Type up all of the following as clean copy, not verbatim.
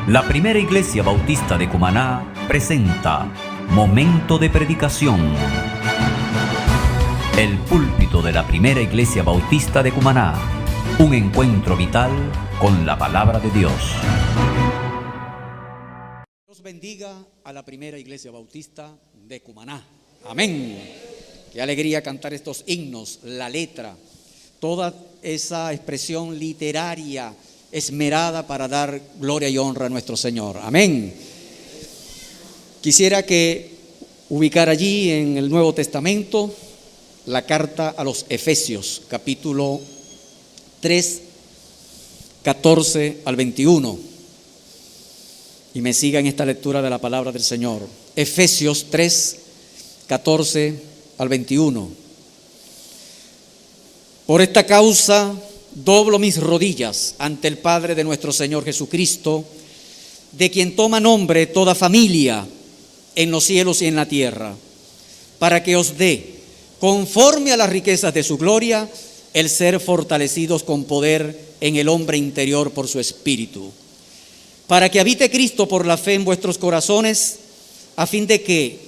La Primera Iglesia Bautista de Cumaná presenta Momento de Predicación. El púlpito de la Primera Iglesia Bautista de Cumaná. Un encuentro vital con la palabra de Dios. Dios bendiga a la Primera Iglesia Bautista de Cumaná. Amén. Qué alegría cantar estos himnos, la letra, toda esa expresión literaria esmerada para dar gloria y honra a nuestro Señor. Amén. Quisiera que ubicar allí en el Nuevo Testamento la carta a los Efesios, capítulo 3, 14 al 21. Y me siga en esta lectura de la palabra del Señor. Efesios 3, 14 al 21. Por esta causa doblo mis rodillas ante el Padre de nuestro Señor Jesucristo, de quien toma nombre toda familia en los cielos y en la tierra, para que os dé, conforme a las riquezas de su gloria, el ser fortalecidos con poder en el hombre interior por su Espíritu, para que habite Cristo por la fe en vuestros corazones, a fin de que,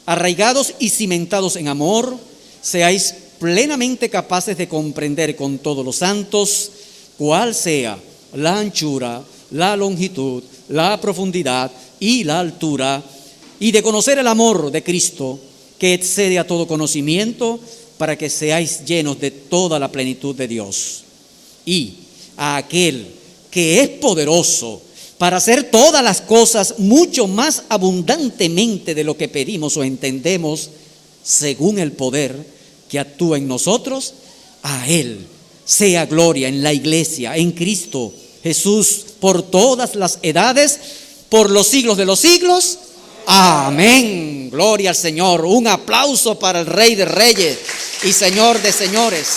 arraigados y cimentados en amor, seáis plenamente capaces de comprender con todos los santos cuál sea la anchura, la longitud, la profundidad y la altura, y de conocer el amor de Cristo que excede a todo conocimiento, para que seáis llenos de toda la plenitud de Dios. Y a aquel que es poderoso para hacer todas las cosas mucho más abundantemente de lo que pedimos o entendemos, según el poder que actúa en nosotros, a Él sea gloria en la iglesia, en Cristo Jesús, por todas las edades, por los siglos de los siglos. Amén. Gloria al Señor. Un aplauso para el Rey de Reyes y Señor de Señores.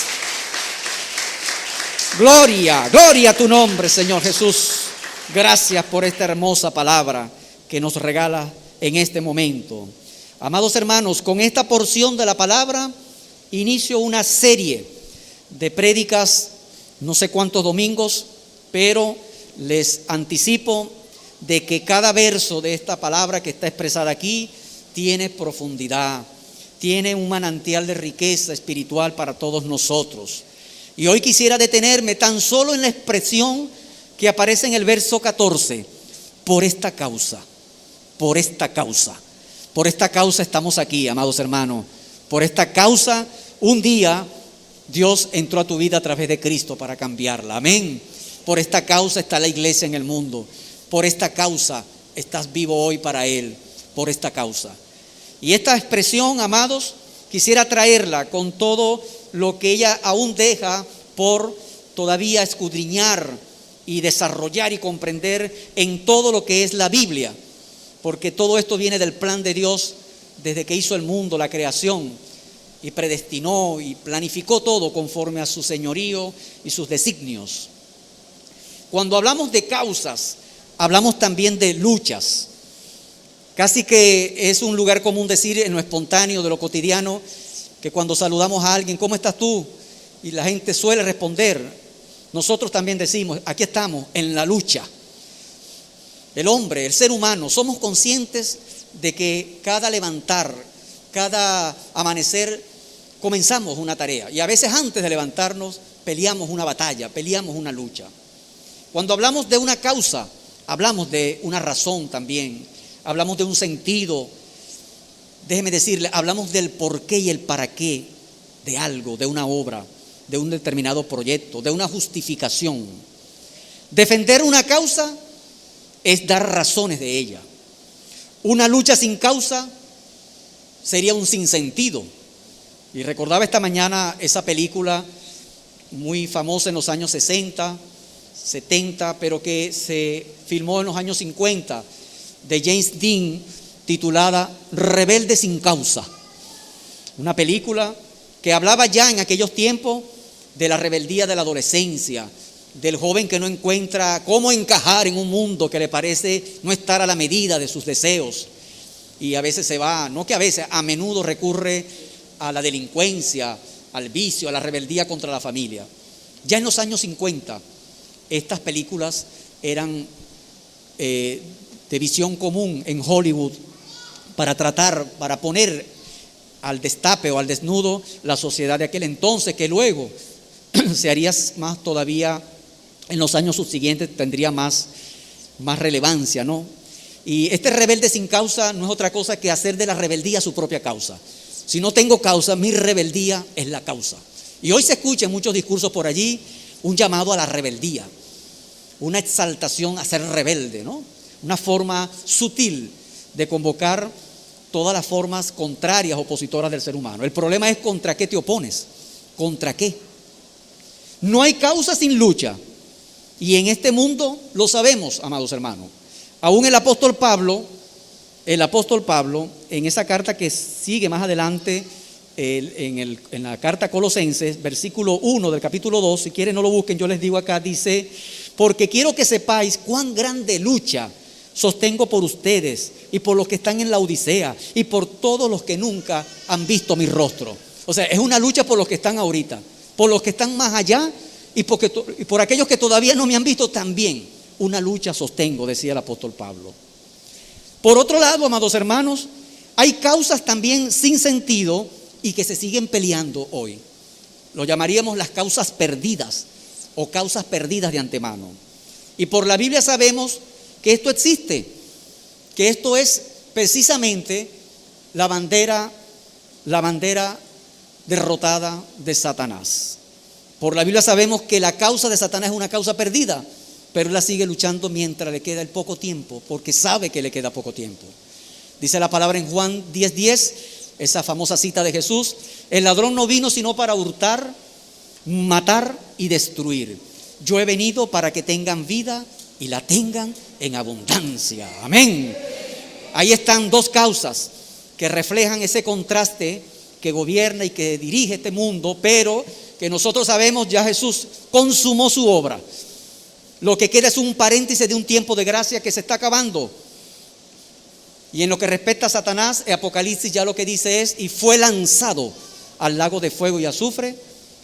Gloria, gloria a tu nombre, Señor Jesús. Gracias por esta hermosa palabra que nos regala en este momento. Amados hermanos, con esta porción de la palabra inicio una serie de prédicas, no sé cuántos domingos, pero les anticipo de que cada verso de esta palabra que está expresada aquí tiene profundidad, tiene un manantial de riqueza espiritual para todos nosotros. Y hoy quisiera detenerme tan solo en la expresión que aparece en el verso 14, por esta causa, por esta causa. Por esta causa estamos aquí, amados hermanos. Por esta causa, un día Dios entró a tu vida a través de Cristo para cambiarla. Amén. Por esta causa está la iglesia en el mundo. Por esta causa estás vivo hoy para Él. Por esta causa. Y esta expresión, amados, quisiera traerla con todo lo que ella aún deja por todavía escudriñar y desarrollar y comprender en todo lo que es la Biblia. Porque todo esto viene del plan de Dios desde que hizo el mundo, la creación, y predestinó y planificó todo conforme a su señorío y sus designios. Cuando hablamos de causas, hablamos también de luchas. Casi que es un lugar común decir en lo espontáneo, de lo cotidiano, que cuando saludamos a alguien, ¿cómo estás tú? Y la gente suele responder. Nosotros también decimos, aquí estamos, en la lucha. El hombre, el ser humano, somos conscientes de que cada levantar, cada amanecer, comenzamos una tarea. Y a veces antes de levantarnos, peleamos una batalla, peleamos una lucha. Cuando hablamos de una causa, hablamos de una razón también. Hablamos de un sentido. Déjeme decirle, hablamos del por qué y el para qué de algo, de una obra, de un determinado proyecto, de una justificación. Defender una causa es dar razones de ella. Una lucha sin causa sería un sinsentido. Y recordaba esta mañana esa película muy famosa en los años 60, 70, pero que se filmó en los años 50, de James Dean, titulada Rebelde sin causa. Una película que hablaba ya en aquellos tiempos de la rebeldía de la adolescencia, del joven que no encuentra cómo encajar en un mundo que le parece no estar a la medida de sus deseos. Y a veces a menudo recurre a la delincuencia, al vicio, a la rebeldía contra la familia. Ya en los años 50, estas películas eran de visión común en Hollywood para poner al destape o al desnudo la sociedad de aquel entonces, que luego se haría más todavía en los años subsiguientes, tendría más relevancia, ¿no? Y este rebelde sin causa no es otra cosa que hacer de la rebeldía su propia causa. Si no tengo causa, mi rebeldía es la causa. Y hoy se escucha en muchos discursos por allí un llamado a la rebeldía, una exaltación a ser rebelde, ¿no? Una forma sutil de convocar todas las formas contrarias, opositoras del ser humano. El problema es contra qué te opones, contra qué. No hay causa sin lucha. Y en este mundo lo sabemos, amados hermanos. Aún el apóstol Pablo, en esa carta que sigue más adelante, en la carta a Colosenses, versículo 1 del capítulo 2, si quieren no lo busquen, yo les digo acá, dice: porque quiero que sepáis cuán grande lucha sostengo por ustedes y por los que están en la Odisea y por todos los que nunca han visto mi rostro. O sea, es una lucha por los que están ahorita, por los que están más allá y por aquellos que todavía no me han visto también. Una lucha sostengo, decía el apóstol Pablo. Por otro lado, amados hermanos, hay causas también sin sentido y que se siguen peleando hoy. Lo llamaríamos las causas perdidas o causas perdidas de antemano. Y por la Biblia sabemos que esto existe, que esto es precisamente la bandera derrotada de Satanás. Por la Biblia sabemos que la causa de Satanás es una causa perdida, pero él la sigue luchando mientras le queda el poco tiempo, porque sabe que le queda poco tiempo. Dice la palabra en Juan 10:10, esa famosa cita de Jesús: el ladrón no vino sino para hurtar, matar y destruir. Yo he venido para que tengan vida y la tengan en abundancia. Amén. Ahí están dos causas que reflejan ese contraste que gobierna y que dirige este mundo, pero que nosotros sabemos ya Jesús consumó su obra. Lo que queda es un paréntesis de un tiempo de gracia que se está acabando. Y en lo que respecta a Satanás, el Apocalipsis ya lo que dice es: y fue lanzado al lago de fuego y azufre,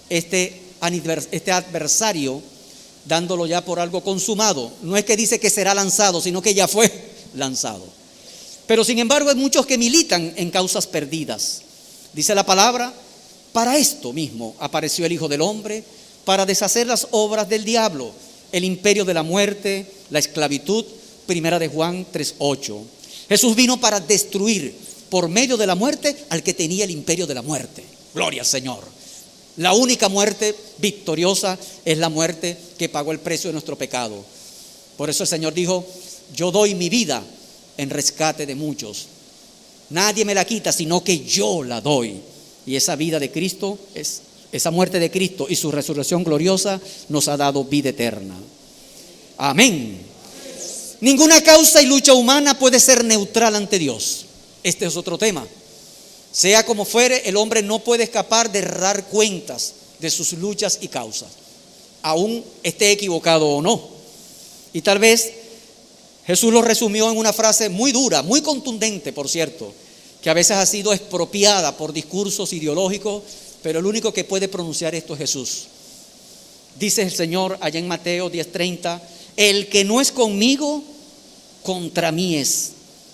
este adversario, dándolo ya por algo consumado. No es que dice que será lanzado, sino que ya fue lanzado. Pero sin embargo hay muchos que militan en causas perdidas. Dice la palabra: para esto mismo apareció el Hijo del Hombre, para deshacer las obras del diablo, el imperio de la muerte, la esclavitud. Primera de Juan 3:8. Jesús vino para destruir por medio de la muerte al que tenía el imperio de la muerte. Gloria al Señor. La única muerte victoriosa es la muerte que pagó el precio de nuestro pecado. Por eso el Señor dijo: yo doy mi vida en rescate de muchos. Nadie me la quita, sino que yo la doy. Y esa vida de Cristo, esa muerte de Cristo y su resurrección gloriosa nos ha dado vida eterna. Amén. Ninguna causa y lucha humana puede ser neutral ante Dios. Este es otro tema. Sea como fuere, el hombre no puede escapar de dar cuentas de sus luchas y causas, aún esté equivocado o no. Y tal vez Jesús lo resumió en una frase muy dura, muy contundente, por cierto, que a veces ha sido expropiada por discursos ideológicos, pero el único que puede pronunciar esto es Jesús. Dice el Señor allá en Mateo 10:30: el que no es conmigo, contra mí es,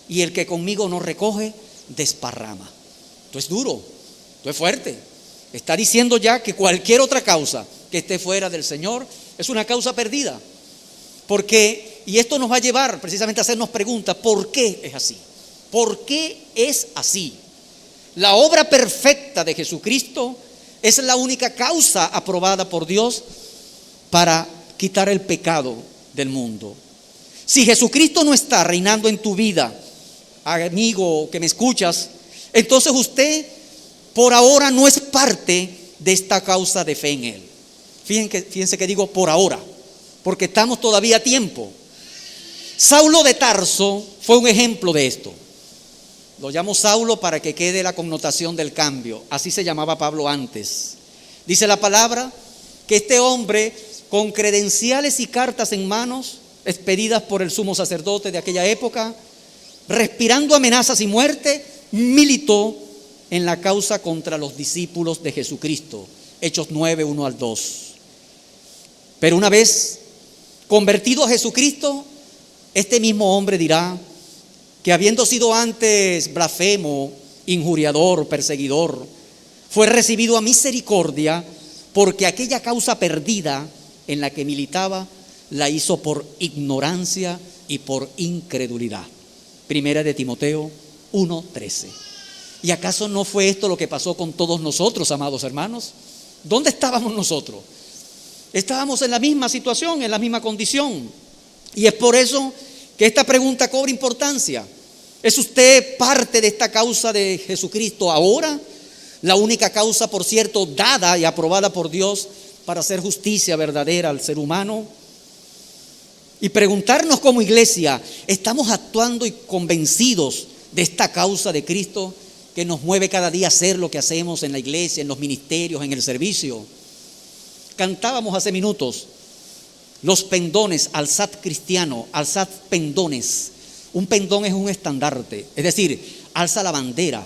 y el que conmigo no recoge, desparrama. Esto es duro, esto es fuerte. Está diciendo ya que cualquier otra causa que esté fuera del Señor es una causa perdida. Porque, y esto nos va a llevar precisamente a hacernos preguntas: ¿por qué es así? ¿Por qué es así? La obra perfecta de Jesucristo es la única causa aprobada por Dios para quitar el pecado del mundo. Si Jesucristo no está reinando en tu vida, amigo que me escuchas, entonces usted por ahora no es parte de esta causa de fe en Él. Fíjense que digo por ahora, porque estamos todavía a tiempo. Saulo de Tarso fue un ejemplo de esto. Lo llamo Saulo para que quede la connotación del cambio. Así se llamaba Pablo antes. Dice la palabra que este hombre, con credenciales y cartas en manos, expedidas por el sumo sacerdote de aquella época, respirando amenazas y muerte, militó en la causa contra los discípulos de Jesucristo. Hechos 9, 1 al 2. Pero una vez convertido a Jesucristo, este mismo hombre dirá que habiendo sido antes blasfemo, injuriador, perseguidor, fue recibido a misericordia porque aquella causa perdida en la que militaba la hizo por ignorancia y por incredulidad. Primera de Timoteo 1:13. ¿Y acaso no fue esto lo que pasó con todos nosotros, amados hermanos? ¿Dónde estábamos nosotros? Estábamos en la misma situación, en la misma condición. Y es por eso que esta pregunta cobra importancia. ¿Es usted parte de esta causa de Jesucristo ahora? La única causa, por cierto, dada y aprobada por Dios para hacer justicia verdadera al ser humano. Y preguntarnos como iglesia, ¿estamos actuando y convencidos de esta causa de Cristo que nos mueve cada día a hacer lo que hacemos en la iglesia, en los ministerios, en el servicio? Cantábamos hace minutos los pendones, alzad cristiano, alzad pendones. Un pendón es un estandarte, es decir, alza la bandera.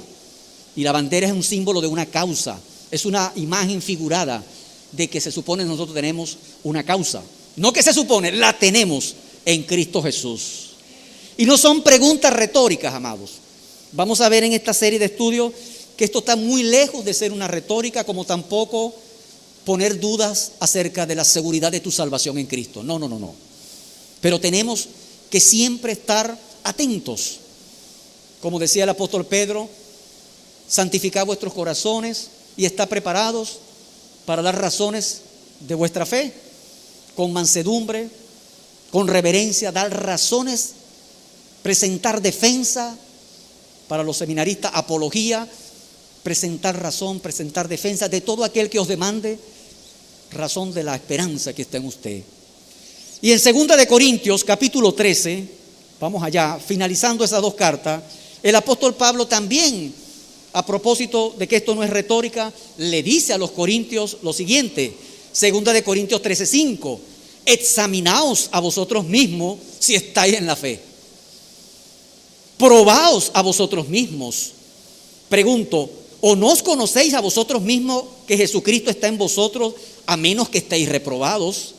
Y la bandera es un símbolo de una causa, es una imagen figurada de que se supone nosotros tenemos una causa. No que se supone, la tenemos en Cristo Jesús. Y no son preguntas retóricas, amados. Vamos a ver en esta serie de estudios que esto está muy lejos de ser una retórica, como tampoco poner dudas acerca de la seguridad de tu salvación en Cristo. No. Pero tenemos que siempre estar atentos. Como decía el apóstol Pedro, santificad vuestros corazones y estad preparados para dar razones de vuestra fe, con mansedumbre, con reverencia, dar razones, presentar defensa para los seminaristas, apología, presentar razón, presentar defensa de todo aquel que os demande razón de la esperanza que está en usted. Y en 2 de Corintios, capítulo 13, vamos allá, finalizando esas dos cartas, el apóstol Pablo también, a propósito de que esto no es retórica, le dice a los corintios lo siguiente, 2 de Corintios 13:5, examinaos a vosotros mismos si estáis en la fe. Probaos a vosotros mismos. Pregunto, ¿o no os conocéis a vosotros mismos que Jesucristo está en vosotros, a menos que estéis reprobados?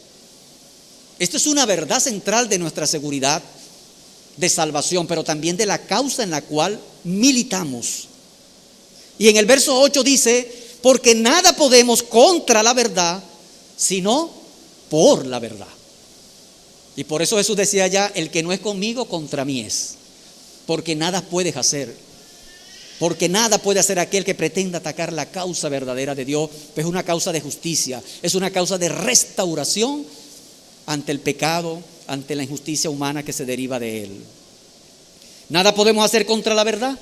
Esto es una verdad central de nuestra seguridad de salvación, pero también de la causa en la cual militamos. Y en el verso 8 dice, porque nada podemos contra la verdad, sino por la verdad. Y por eso Jesús decía ya, el que no es conmigo, contra mí es. Porque nada puedes hacer. Porque nada puede hacer aquel que pretenda atacar la causa verdadera de Dios. Pues es una causa de justicia, es una causa de restauración ante el pecado, ante la injusticia humana que se deriva de él. Nada podemos hacer contra la verdad.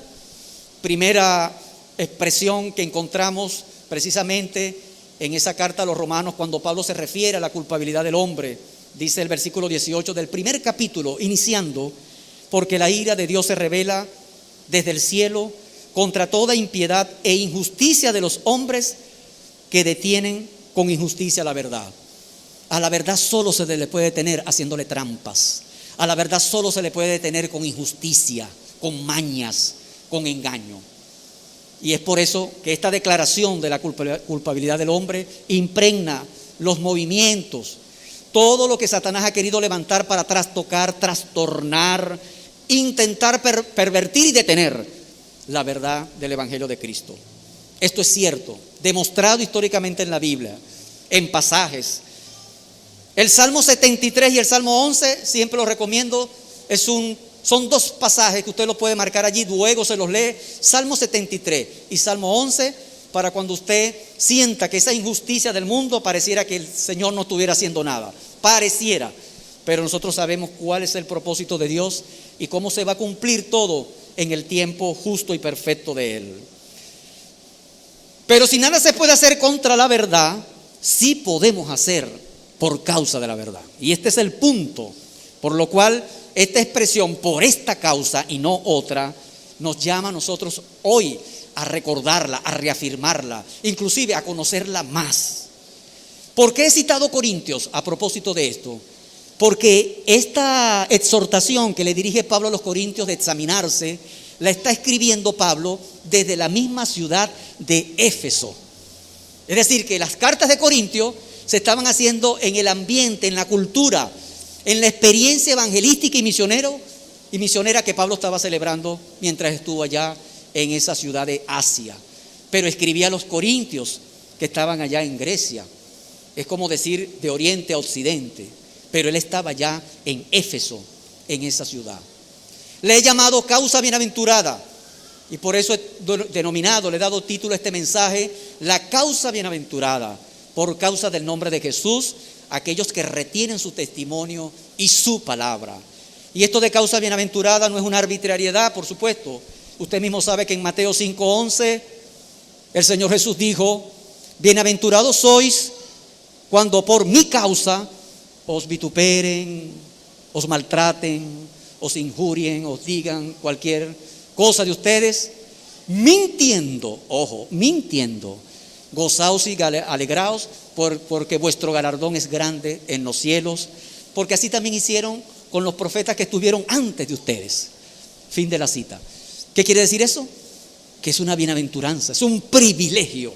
Primera expresión que encontramos precisamente en esa carta a los romanos cuando Pablo se refiere a la culpabilidad del hombre. Dice el versículo 18 del primer capítulo, iniciando, porque la ira de Dios se revela desde el cielo contra toda impiedad e injusticia de los hombres que detienen con injusticia la verdad. A la verdad solo se le puede detener haciéndole trampas. A la verdad solo se le puede detener con injusticia, con mañas, con engaño. Y es por eso que esta declaración de la culpabilidad del hombre impregna los movimientos, todo lo que Satanás ha querido levantar para trastocar, trastornar, intentar pervertir y detener la verdad del Evangelio de Cristo. Esto es cierto, demostrado históricamente en la Biblia, en pasajes. El Salmo 73 y el Salmo 11, siempre los recomiendo, son dos pasajes que usted los puede marcar allí, luego se los lee, Salmo 73 y Salmo 11, para cuando usted sienta que esa injusticia del mundo pareciera que el Señor no estuviera haciendo nada, pareciera, pero nosotros sabemos cuál es el propósito de Dios y cómo se va a cumplir todo en el tiempo justo y perfecto de Él. Pero si nada se puede hacer contra la verdad, sí podemos hacer por causa de la verdad. Y este es el punto, por lo cual esta expresión, por esta causa y no otra, nos llama a nosotros hoy a recordarla, a reafirmarla, inclusive a conocerla más. ¿Por qué he citado Corintios a propósito de esto? Porque esta exhortación que le dirige Pablo a los corintios de examinarse, la está escribiendo Pablo desde la misma ciudad de Éfeso. Es decir, que las cartas de Corintios se estaban haciendo en el ambiente, en la cultura, en la experiencia evangelística y misionera que Pablo estaba celebrando mientras estuvo allá en esa ciudad de Asia. Pero escribía a los corintios que estaban allá en Grecia. Es como decir de oriente a occidente, pero él estaba ya en Éfeso, en esa ciudad. Le he llamado causa bienaventurada y por eso he denominado, le he dado título a este mensaje, la causa bienaventurada, por causa del nombre de Jesús, aquellos que retienen su testimonio y su palabra. Y esto de causa bienaventurada no es una arbitrariedad, por supuesto. Usted mismo sabe que en Mateo 5:11 el Señor Jesús dijo: bienaventurados sois cuando por mi causa os vituperen, os maltraten, os injurien, os digan cualquier cosa de ustedes, mintiendo, ojo, mintiendo, gozaos y alegraos, porque vuestro galardón es grande en los cielos, porque así también hicieron con los profetas que estuvieron antes de ustedes. Fin de la cita. ¿Qué quiere decir eso? Que es una bienaventuranza, es un privilegio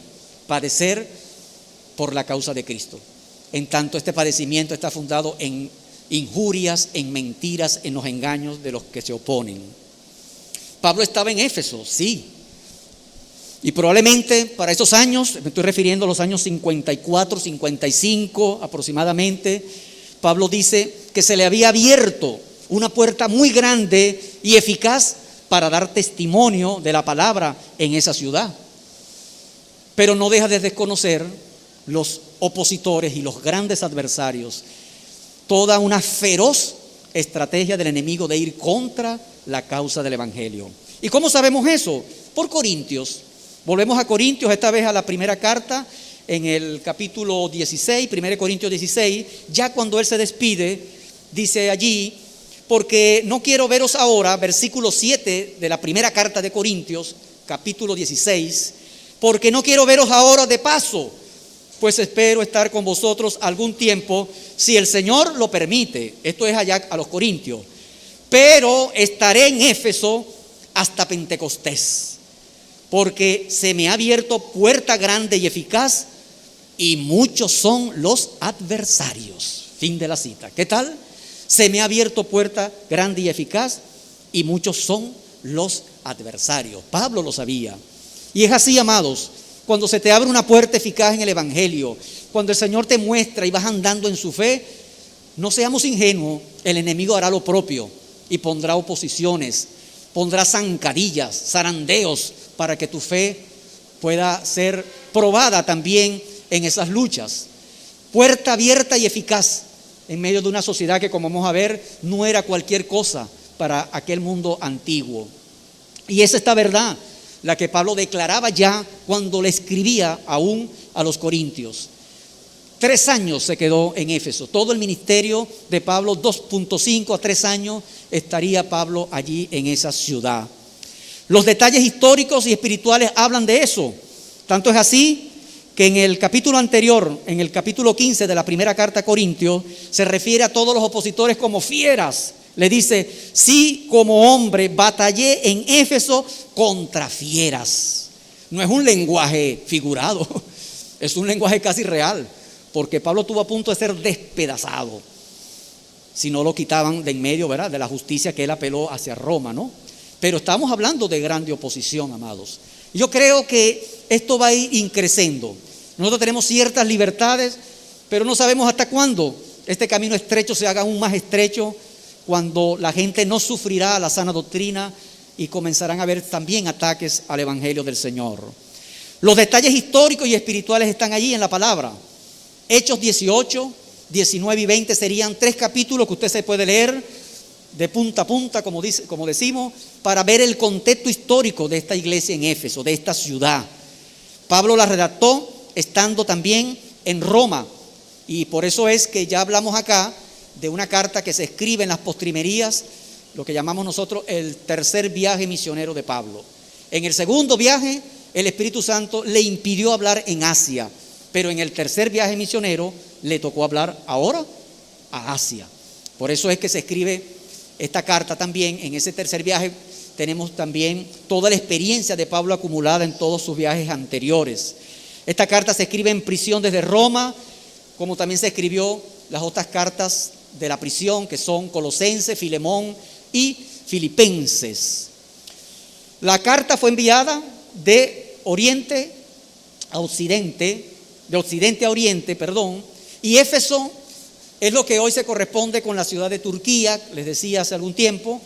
padecer por la causa de Cristo. En tanto este padecimiento está fundado en injurias, en mentiras, en los engaños de los que se oponen. Pablo estaba en Éfeso, sí. Y probablemente para esos años, me estoy refiriendo a los años 54, 55 aproximadamente, Pablo dice que se le había abierto una puerta muy grande y eficaz para dar testimonio de la palabra en esa ciudad. Pero no deja de desconocer los opositores y los grandes adversarios, toda una feroz estrategia del enemigo de ir contra la causa del evangelio. ¿Y cómo sabemos eso? Por Corintios. Volvemos a Corintios, esta vez a la primera carta, en el capítulo 16, 1 Corintios 16, ya cuando él se despide, dice allí: porque no quiero veros ahora, versículo 7 de la primera carta de Corintios, capítulo 16, porque no quiero veros ahora de paso, pues espero estar con vosotros algún tiempo, si el Señor lo permite. Esto es allá a los Corintios. Pero estaré en Éfeso hasta Pentecostés, porque se me ha abierto puerta grande y eficaz, y muchos son los adversarios. Fin de la cita. ¿Qué tal? Se me ha abierto puerta grande y eficaz, y muchos son los adversarios. Pablo lo sabía. Y es así, amados, cuando se te abre una puerta eficaz en el evangelio, cuando el Señor te muestra y vas andando en su fe, no seamos ingenuos, el enemigo hará lo propio y pondrá oposiciones, pondrá zancadillas, zarandeos, para que tu fe pueda ser probada también en esas luchas. Puerta abierta y eficaz en medio de una sociedad que, como vamos a ver, no era cualquier cosa para aquel mundo antiguo. Y es esta verdad la que Pablo declaraba ya cuando le escribía aún a los corintios. 3 años se quedó en Éfeso. Todo el ministerio de Pablo, 2.5 a 3 años, estaría Pablo allí en esa ciudad. Los detalles históricos y espirituales hablan de eso. Tanto es así que en el capítulo anterior, en el capítulo 15 de la primera carta a Corintios, se refiere a todos los opositores como fieras. Le dice: sí, como hombre batallé en Éfeso contra fieras. No es un lenguaje figurado, es un lenguaje casi real, porque Pablo estuvo a punto de ser despedazado si no lo quitaban de en medio, ¿verdad?, de la justicia que él apeló hacia Roma, ¿no? Pero estamos hablando de grande oposición, amados. Yo creo que esto va a ir increciendo. Nosotros tenemos ciertas libertades, pero no sabemos hasta cuándo este camino estrecho se haga aún más estrecho, cuando la gente no sufrirá la sana doctrina y comenzarán a haber también ataques al evangelio del Señor. Los detalles históricos y espirituales están allí en la palabra. Hechos 18, 19 y 20 serían 3 capítulos que usted se puede leer de punta a punta, como decimos, para ver el contexto histórico de esta iglesia en Éfeso, de esta ciudad. Pablo la redactó estando también en Roma, y por eso es que ya hablamos acá de una carta que se escribe en las postrimerías, lo que llamamos nosotros el tercer viaje misionero de Pablo. En el segundo viaje, el Espíritu Santo le impidió hablar en Asia, pero en el tercer viaje misionero le tocó hablar ahora a Asia. Por eso es que se escribe esta carta también. En ese tercer viaje tenemos también toda la experiencia de Pablo acumulada en todos sus viajes anteriores. Esta carta se escribe en prisión desde Roma, como también se escribió las otras cartas de la prisión, que son Colosenses, Filemón y Filipenses. La carta fue enviada de occidente a oriente, y Éfeso es lo que hoy se corresponde con la ciudad de Turquía. Les decía hace algún tiempo,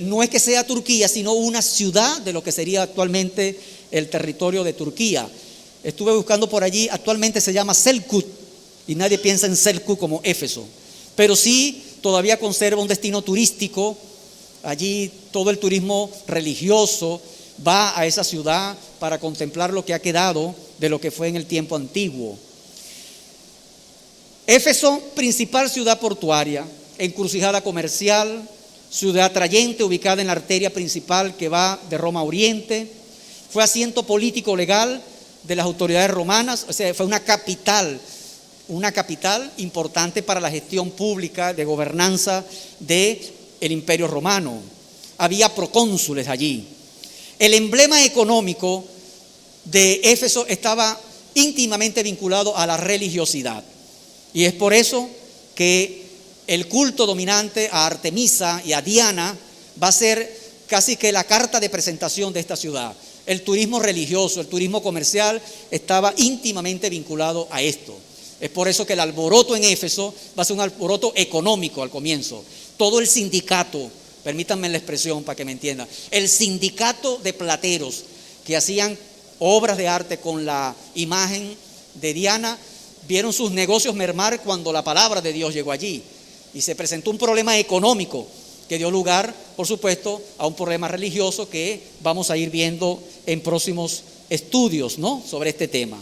no es que sea Turquía, sino una ciudad de lo que sería actualmente el territorio de Turquía. Estuve buscando por allí, actualmente se llama Selkut, y nadie piensa en Selkut como Éfeso, pero sí todavía conserva un destino turístico. Allí todo el turismo religioso va a esa ciudad para contemplar lo que ha quedado de lo que fue en el tiempo antiguo. Éfeso, principal ciudad portuaria, encrucijada comercial, ciudad atrayente ubicada en la arteria principal que va de Roma a Oriente. Fue asiento político legal de las autoridades romanas, o sea, fue una capital importante para la gestión pública de gobernanza del Imperio Romano. Había procónsules allí. El emblema económico de Éfeso estaba íntimamente vinculado a la religiosidad, y es por eso que el culto dominante a Artemisa y a Diana va a ser casi que la carta de presentación de esta ciudad. El turismo religioso, el turismo comercial estaba íntimamente vinculado a esto. Es por eso que el alboroto en Éfeso va a ser un alboroto económico al comienzo. Todo el sindicato, permítanme la expresión para que me entiendan, el sindicato de plateros que hacían obras de arte con la imagen de Diana, vieron sus negocios mermar cuando la palabra de Dios llegó allí, y se presentó un problema económico que dio lugar, por supuesto, a un problema religioso que vamos a ir viendo en próximos estudios, ¿no?, sobre este tema.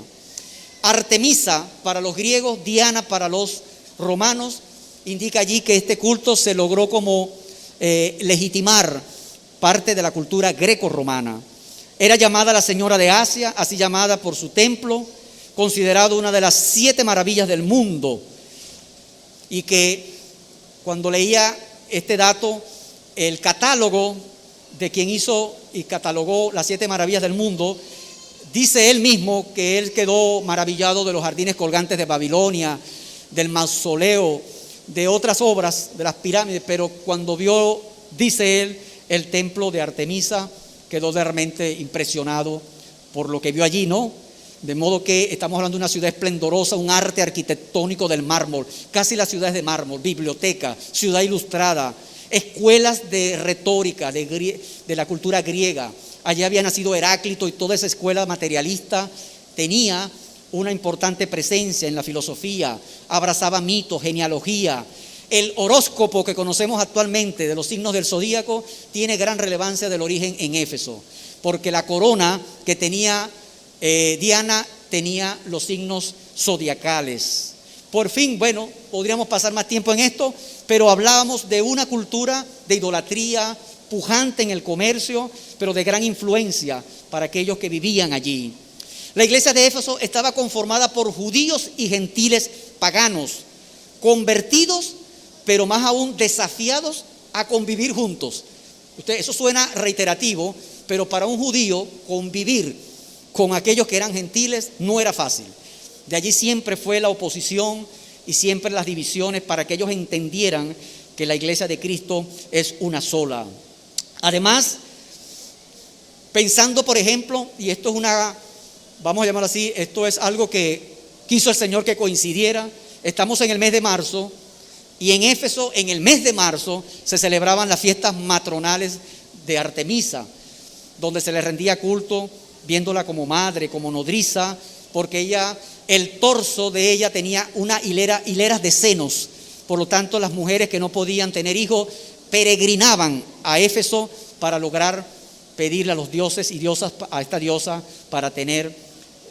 Artemisa para los griegos, Diana para los romanos, indica allí que este culto se logró como legitimar parte de la cultura greco-romana. Era llamada la Señora de Asia, así llamada por su templo, considerado una de las 7 maravillas del mundo, y que cuando leía este dato, el catálogo de quien hizo y catalogó las 7 maravillas del mundo, dice él mismo que él quedó maravillado de los jardines colgantes de Babilonia, del mausoleo, de otras obras, de las pirámides, pero cuando vio, dice él, el templo de Artemisa, quedó realmente impresionado por lo que vio allí, ¿no? De modo que estamos hablando de una ciudad esplendorosa, un arte arquitectónico del mármol, casi las ciudades de mármol, biblioteca, ciudad ilustrada, escuelas de retórica de la cultura griega. Allí había nacido Heráclito, y toda esa escuela materialista tenía una importante presencia en la filosofía, abrazaba mitos, genealogía. El horóscopo que conocemos actualmente de los signos del zodíaco tiene gran relevancia del origen en Éfeso, porque la corona que tenía Diana tenía los signos zodiacales. Por fin, bueno, podríamos pasar más tiempo en esto, pero hablábamos de una cultura de idolatría pujante en el comercio, pero de gran influencia para aquellos que vivían allí. La iglesia de Éfeso estaba conformada por judíos y gentiles paganos, convertidos, pero más aún desafiados a convivir juntos. Eso suena reiterativo, pero para un judío convivir con aquellos que eran gentiles no era fácil. De allí siempre fue la oposición y siempre las divisiones para que ellos entendieran que la iglesia de Cristo es una sola. Además, pensando, por ejemplo, y esto es vamos a llamarlo así, esto es algo que quiso el Señor que coincidiera. Estamos en el mes de marzo, y en Éfeso, en el mes de marzo, se celebraban las fiestas matronales de Artemisa, donde se le rendía culto, viéndola como madre, como nodriza, porque el torso de ella tenía hileras de senos. Por lo tanto, las mujeres que no podían tener hijos peregrinaban a Éfeso para lograr pedirle a los dioses y diosas, a esta diosa, para tener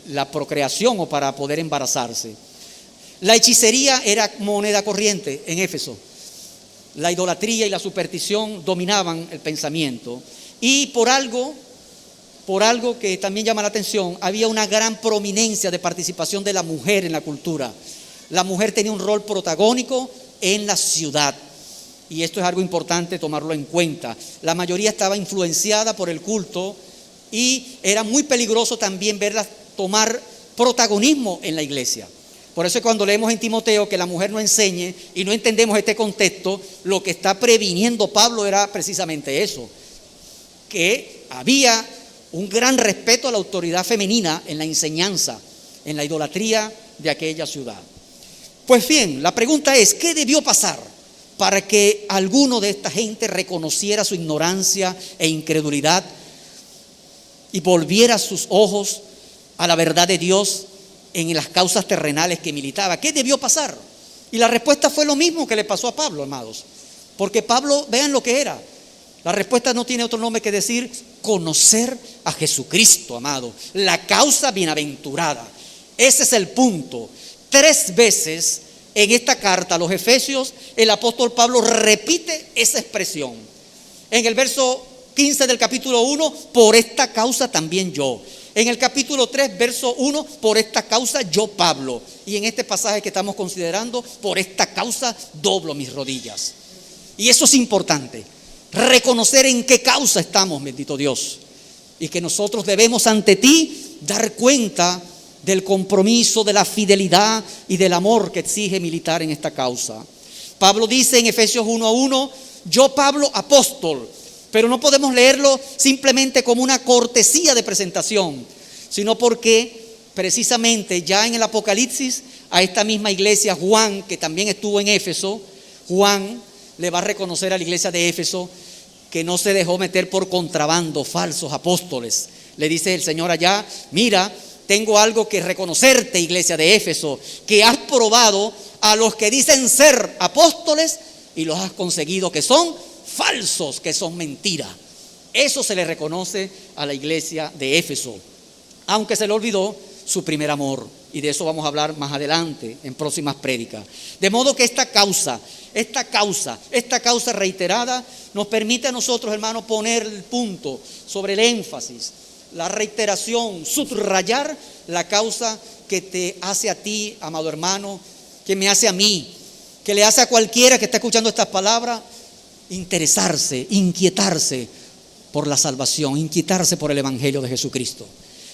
la procreación o para poder embarazarse. La hechicería era moneda corriente en Éfeso. La idolatría y la superstición dominaban el pensamiento, y por algo que también llama la atención, había una gran prominencia de participación de la mujer en la cultura. La mujer tenía un rol protagónico en la ciudad, y esto es algo importante tomarlo en cuenta. La mayoría estaba influenciada por el culto, y era muy peligroso también verlas tomar protagonismo en la iglesia, Por eso cuando leemos en Timoteo que la mujer no enseñe y no entendemos este contexto, lo que está previniendo Pablo era precisamente eso, que había un gran respeto a la autoridad femenina en la enseñanza, en la idolatría de aquella ciudad. Pues bien, la pregunta es, ¿qué debió pasar para que alguno de esta gente reconociera su ignorancia e incredulidad y volviera sus ojos a la verdad de Dios en las causas terrenales que militaba? ¿Qué debió pasar? Y la respuesta fue lo mismo que le pasó a Pablo, amados. Porque Pablo, vean lo que era. La respuesta no tiene otro nombre que decir conocer a Jesucristo, amado. La causa bienaventurada. Ese es el punto. 3 veces en esta carta a los Efesios, el apóstol Pablo repite esa expresión. En el verso 15 del capítulo 1, por esta causa también yo. En el capítulo 3, verso 1, por esta causa yo, Pablo. Y en este pasaje que estamos considerando, por esta causa doblo mis rodillas. Y eso es importante, reconocer en qué causa estamos, bendito Dios. Y que nosotros debemos ante ti dar cuenta del compromiso, de la fidelidad y del amor que exige militar en esta causa. Pablo dice en Efesios 1:1, yo, Pablo, apóstol. Pero no podemos leerlo simplemente como una cortesía de presentación, sino porque precisamente ya en el Apocalipsis a esta misma iglesia, Juan, que también estuvo en Éfeso, Juan le va a reconocer a la iglesia de Éfeso que no se dejó meter por contrabando, falsos apóstoles. Le dice el Señor allá, mira, tengo algo que reconocerte, iglesia de Éfeso, que has probado a los que dicen ser apóstoles y los has conseguido que son falsos, que son mentiras. Eso se le reconoce a la iglesia de Éfeso, aunque se le olvidó su primer amor, y de eso vamos a hablar más adelante en próximas prédicas. De modo que esta causa reiterada nos permite a nosotros, hermanos, poner el punto sobre el énfasis, la reiteración, subrayar la causa que te hace a ti, amado hermano, que me hace a mí, que le hace a cualquiera que está escuchando estas palabras, interesarse, inquietarse por la salvación, inquietarse por el Evangelio de Jesucristo.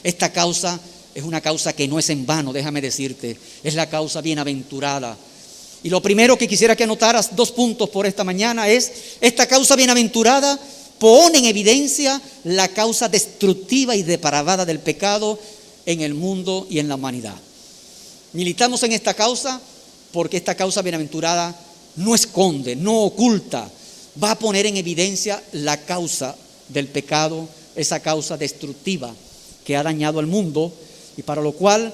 Esta causa es una causa que no es en vano, déjame decirte, es la causa bienaventurada. Y lo primero que quisiera que anotaras, 2 puntos por esta mañana, es esta causa bienaventurada pone en evidencia la causa destructiva y depravada del pecado en el mundo y en la humanidad. Militamos en esta causa porque esta causa bienaventurada no esconde, no oculta, va a poner en evidencia la causa del pecado, esa causa destructiva que ha dañado al mundo, y para lo cual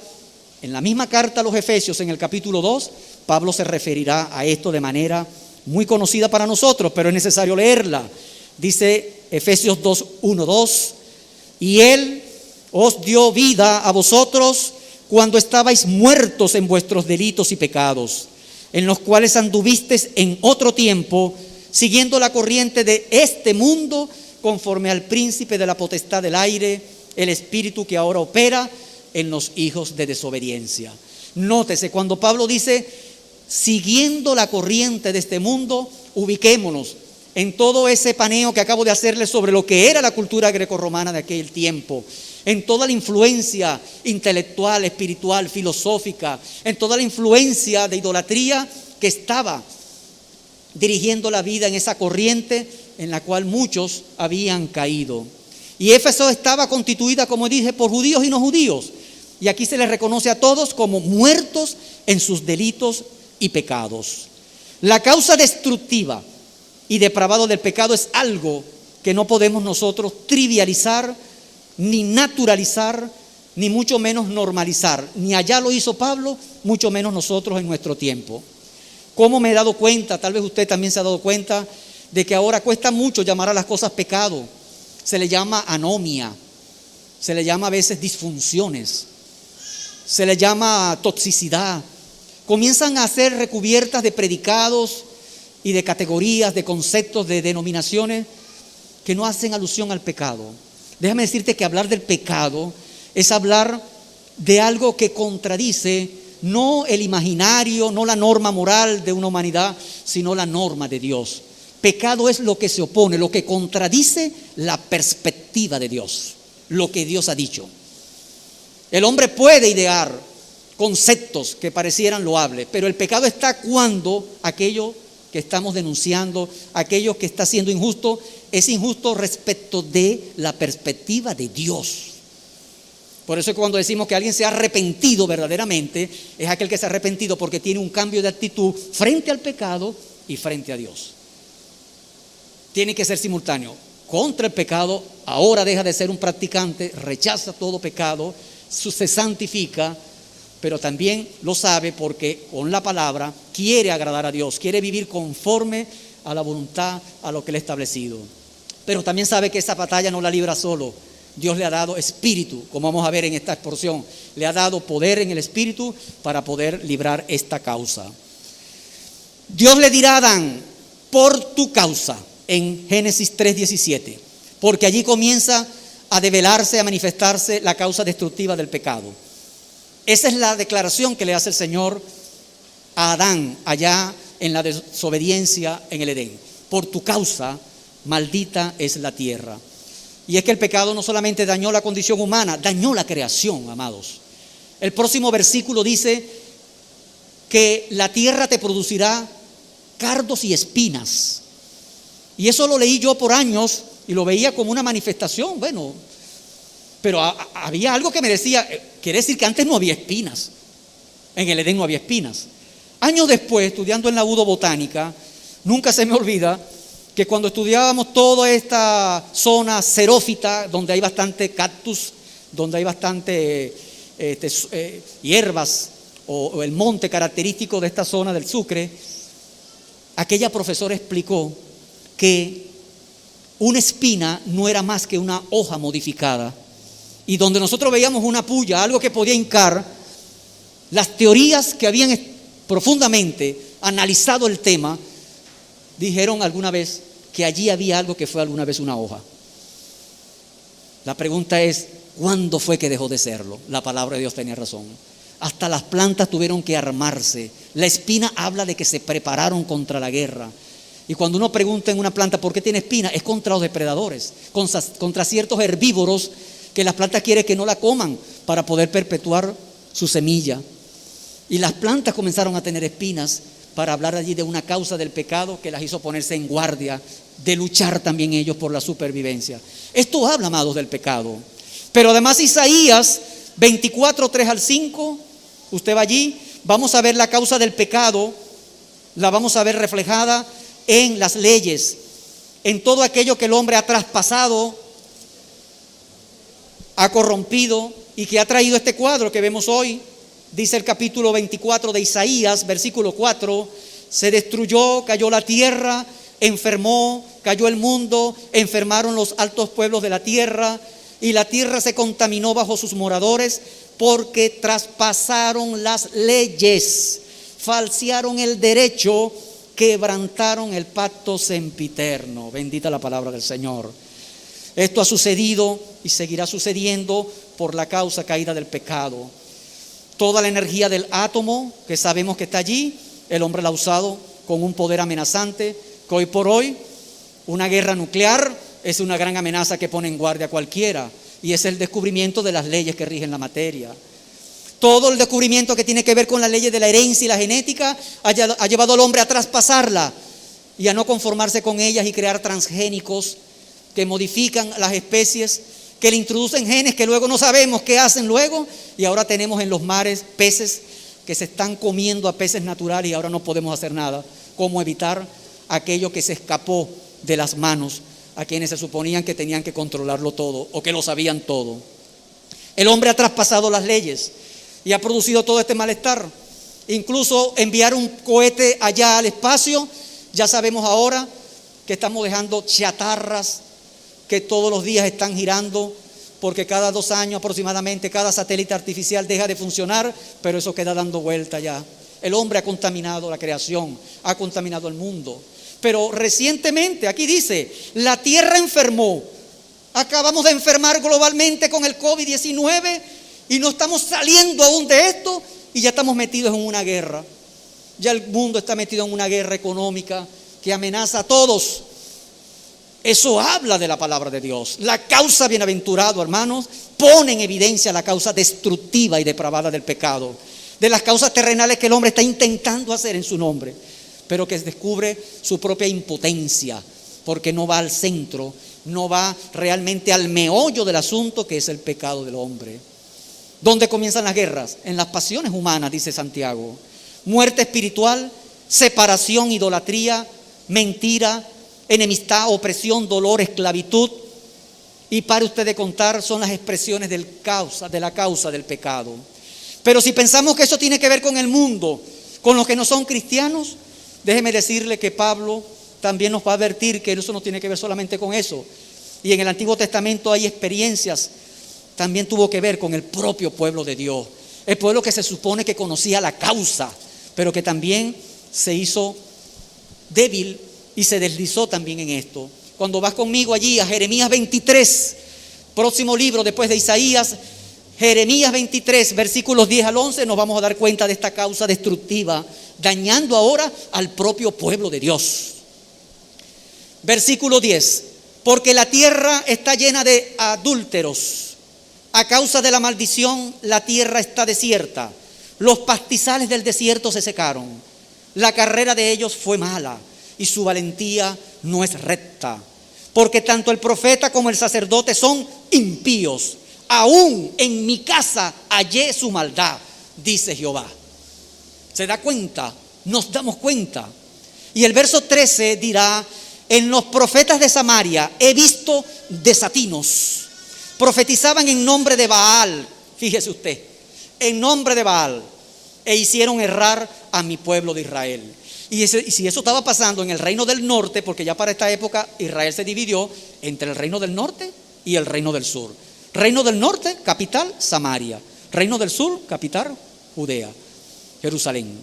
en la misma carta a los Efesios, en el capítulo 2, Pablo se referirá a esto de manera muy conocida para nosotros, pero es necesario leerla. Dice Efesios 2:1-2, y Él os dio vida a vosotros cuando estabais muertos en vuestros delitos y pecados, en los cuales anduvisteis en otro tiempo, siguiendo la corriente de este mundo, conforme al príncipe de la potestad del aire, el espíritu que ahora opera en los hijos de desobediencia. Nótese, cuando Pablo dice, siguiendo la corriente de este mundo, ubiquémonos en todo ese paneo que acabo de hacerle sobre lo que era la cultura grecorromana de aquel tiempo, en toda la influencia intelectual, espiritual, filosófica, en toda la influencia de idolatría que estaba dirigiendo la vida en esa corriente en la cual muchos habían caído. Y Éfeso estaba constituida, como dije, por judíos y no judíos. Y aquí se les reconoce a todos como muertos en sus delitos y pecados. La causa destructiva y depravado del pecado es algo que no podemos nosotros trivializar, ni naturalizar, ni mucho menos normalizar. Ni allá lo hizo Pablo, mucho menos nosotros en nuestro tiempo. ¿Cómo me he dado cuenta? Tal vez usted también se ha dado cuenta de que ahora cuesta mucho llamar a las cosas pecado. Se le llama anomia, se le llama a veces disfunciones, se le llama toxicidad. Comienzan a ser recubiertas de predicados y de categorías, de conceptos, de denominaciones que no hacen alusión al pecado. Déjame decirte que hablar del pecado es hablar de algo que contradice no el imaginario, no la norma moral de una humanidad, sino la norma de Dios. Pecado es lo que se opone, lo que contradice la perspectiva de Dios, lo que Dios ha dicho. El hombre puede idear conceptos que parecieran loables, pero el pecado está cuando aquello que estamos denunciando, aquello que está siendo injusto, es injusto respecto de la perspectiva de Dios. Por eso es que cuando decimos que alguien se ha arrepentido verdaderamente, es aquel que se ha arrepentido porque tiene un cambio de actitud frente al pecado y frente a Dios. Tiene que ser simultáneo. Contra el pecado, ahora deja de ser un practicante, rechaza todo pecado, se santifica, pero también lo sabe porque con la palabra quiere agradar a Dios, quiere vivir conforme a la voluntad, a lo que Él ha establecido. Pero también sabe que esa batalla no la libra solo. Dios le ha dado espíritu, como vamos a ver en esta porción. Le ha dado poder en el espíritu para poder librar esta causa. Dios le dirá a Adán, por tu causa, en Génesis 3:17, porque allí comienza a develarse, a manifestarse la causa destructiva del pecado. Esa es la declaración que le hace el Señor a Adán allá en la desobediencia en el Edén. Por tu causa, maldita es la tierra. Y es que el pecado no solamente dañó la condición humana, dañó la creación, amados. El próximo versículo dice que la tierra te producirá cardos y espinas. Y eso lo leí yo por años y lo veía como una manifestación, bueno, pero había algo que me decía, quiere decir que antes no había espinas. En el Edén no había espinas. Años después, estudiando en la UDO Botánica, nunca se me olvida que cuando estudiábamos toda esta zona xerófita, donde hay bastante cactus, donde hay bastante hierbas, o el monte característico de esta zona del Sucre, aquella profesora explicó que una espina no era más que una hoja modificada. Y donde nosotros veíamos una puya, algo que podía hincar, las teorías que habían profundamente analizado el tema, dijeron alguna vez que allí había algo que fue alguna vez una hoja. La pregunta es, ¿cuándo fue que dejó de serlo? La palabra de Dios tenía razón. Hasta las plantas tuvieron que armarse. La espina habla de que se prepararon contra la guerra. Y cuando uno pregunta en una planta por qué tiene espina, es contra los depredadores, contra ciertos herbívoros que las plantas quieren que no la coman para poder perpetuar su semilla. Y las plantas comenzaron a tener espinas para hablar allí de una causa del pecado que las hizo ponerse en guardia, de luchar también ellos por la supervivencia. Esto habla, amados, del pecado. Pero además Isaías 24, 3 al 5, usted va allí, vamos a ver la causa del pecado, la vamos a ver reflejada en las leyes, en todo aquello que el hombre ha traspasado, ha corrompido y que ha traído este cuadro que vemos hoy. Dice el capítulo 24 de Isaías, versículo 4, se destruyó, cayó la tierra, enfermó, cayó el mundo, enfermaron los altos pueblos de la tierra, y la tierra se contaminó bajo sus moradores, porque traspasaron las leyes, falsearon el derecho, quebrantaron el pacto sempiterno. Bendita la palabra del Señor. Esto ha sucedido y seguirá sucediendo por la causa caída del pecado. Toda la energía del átomo que sabemos que está allí, el hombre la ha usado con un poder amenazante, que hoy por hoy una guerra nuclear es una gran amenaza que pone en guardia a cualquiera, y es el descubrimiento de las leyes que rigen la materia. Todo el descubrimiento que tiene que ver con las leyes de la herencia y la genética ha llevado al hombre a traspasarla y a no conformarse con ellas y crear transgénicos que modifican las especies, que le introducen genes que luego no sabemos qué hacen luego, y ahora tenemos en los mares peces que se están comiendo a peces naturales y ahora no podemos hacer nada. ¿Cómo evitar aquello que se escapó de las manos a quienes se suponían que tenían que controlarlo todo o que lo sabían todo? El hombre ha traspasado las leyes y ha producido todo este malestar. Incluso enviar un cohete allá al espacio, ya sabemos ahora que estamos dejando chatarras que todos los días están girando, porque cada 2 años aproximadamente cada satélite artificial deja de funcionar, pero eso queda dando vuelta ya. El hombre ha contaminado la creación, ha contaminado el mundo. Pero recientemente, aquí dice, la tierra enfermó. Acabamos de enfermar globalmente con el COVID-19 y no estamos saliendo aún de esto y ya estamos metidos en una guerra. Ya el mundo está metido en una guerra económica que amenaza a todos. Eso habla de la palabra de Dios. La causa bienaventurado, hermanos, pone en evidencia la causa destructiva y depravada del pecado. de las causas terrenales que el hombre está intentando hacer en su nombre, pero que descubre su propia impotencia, porque no va al centro, no va realmente al meollo del asunto, que es el pecado del hombre. ¿Dónde comienzan las guerras? En las pasiones humanas, dice Santiago. Muerte espiritual, separación, idolatría, mentira, enemistad, opresión, dolor, esclavitud. Y pare usted de contar, son las expresiones de la causa del pecado. Pero si pensamos que eso tiene que ver con el mundo, con los que no son cristianos, déjeme decirle que Pablo también nos va a advertir que eso no tiene que ver solamente con eso. Y en el Antiguo Testamento hay experiencias, también tuvo que ver con el propio pueblo de Dios. El pueblo que se supone que conocía la causa, pero que también se hizo débil y se deslizó también en esto. Cuando vas conmigo allí a Jeremías 23, próximo libro después de Isaías, Jeremías 23, versículos 10 al 11, nos vamos a dar cuenta de esta causa destructiva, dañando ahora al propio pueblo de Dios. Versículo 10, porque la tierra está llena de adúlteros. A causa de la maldición, la tierra está desierta. Los pastizales del desierto se secaron. La carrera de ellos fue mala y su valentía no es recta. Porque tanto el profeta como el sacerdote son impíos. Aún en mi casa hallé su maldad, dice Jehová. ¿Se da cuenta? Nos damos cuenta. Y el verso 13 dirá: en los profetas de Samaria he visto desatinos. Profetizaban en nombre de Baal, fíjese usted, en nombre de Baal, e hicieron errar a mi pueblo de Israel. Y si eso estaba pasando en el reino del norte, porque ya para esta época Israel se dividió entre el reino del norte y el reino del sur. Reino del norte, capital, Samaria. Reino del sur, capital, Judea, Jerusalén.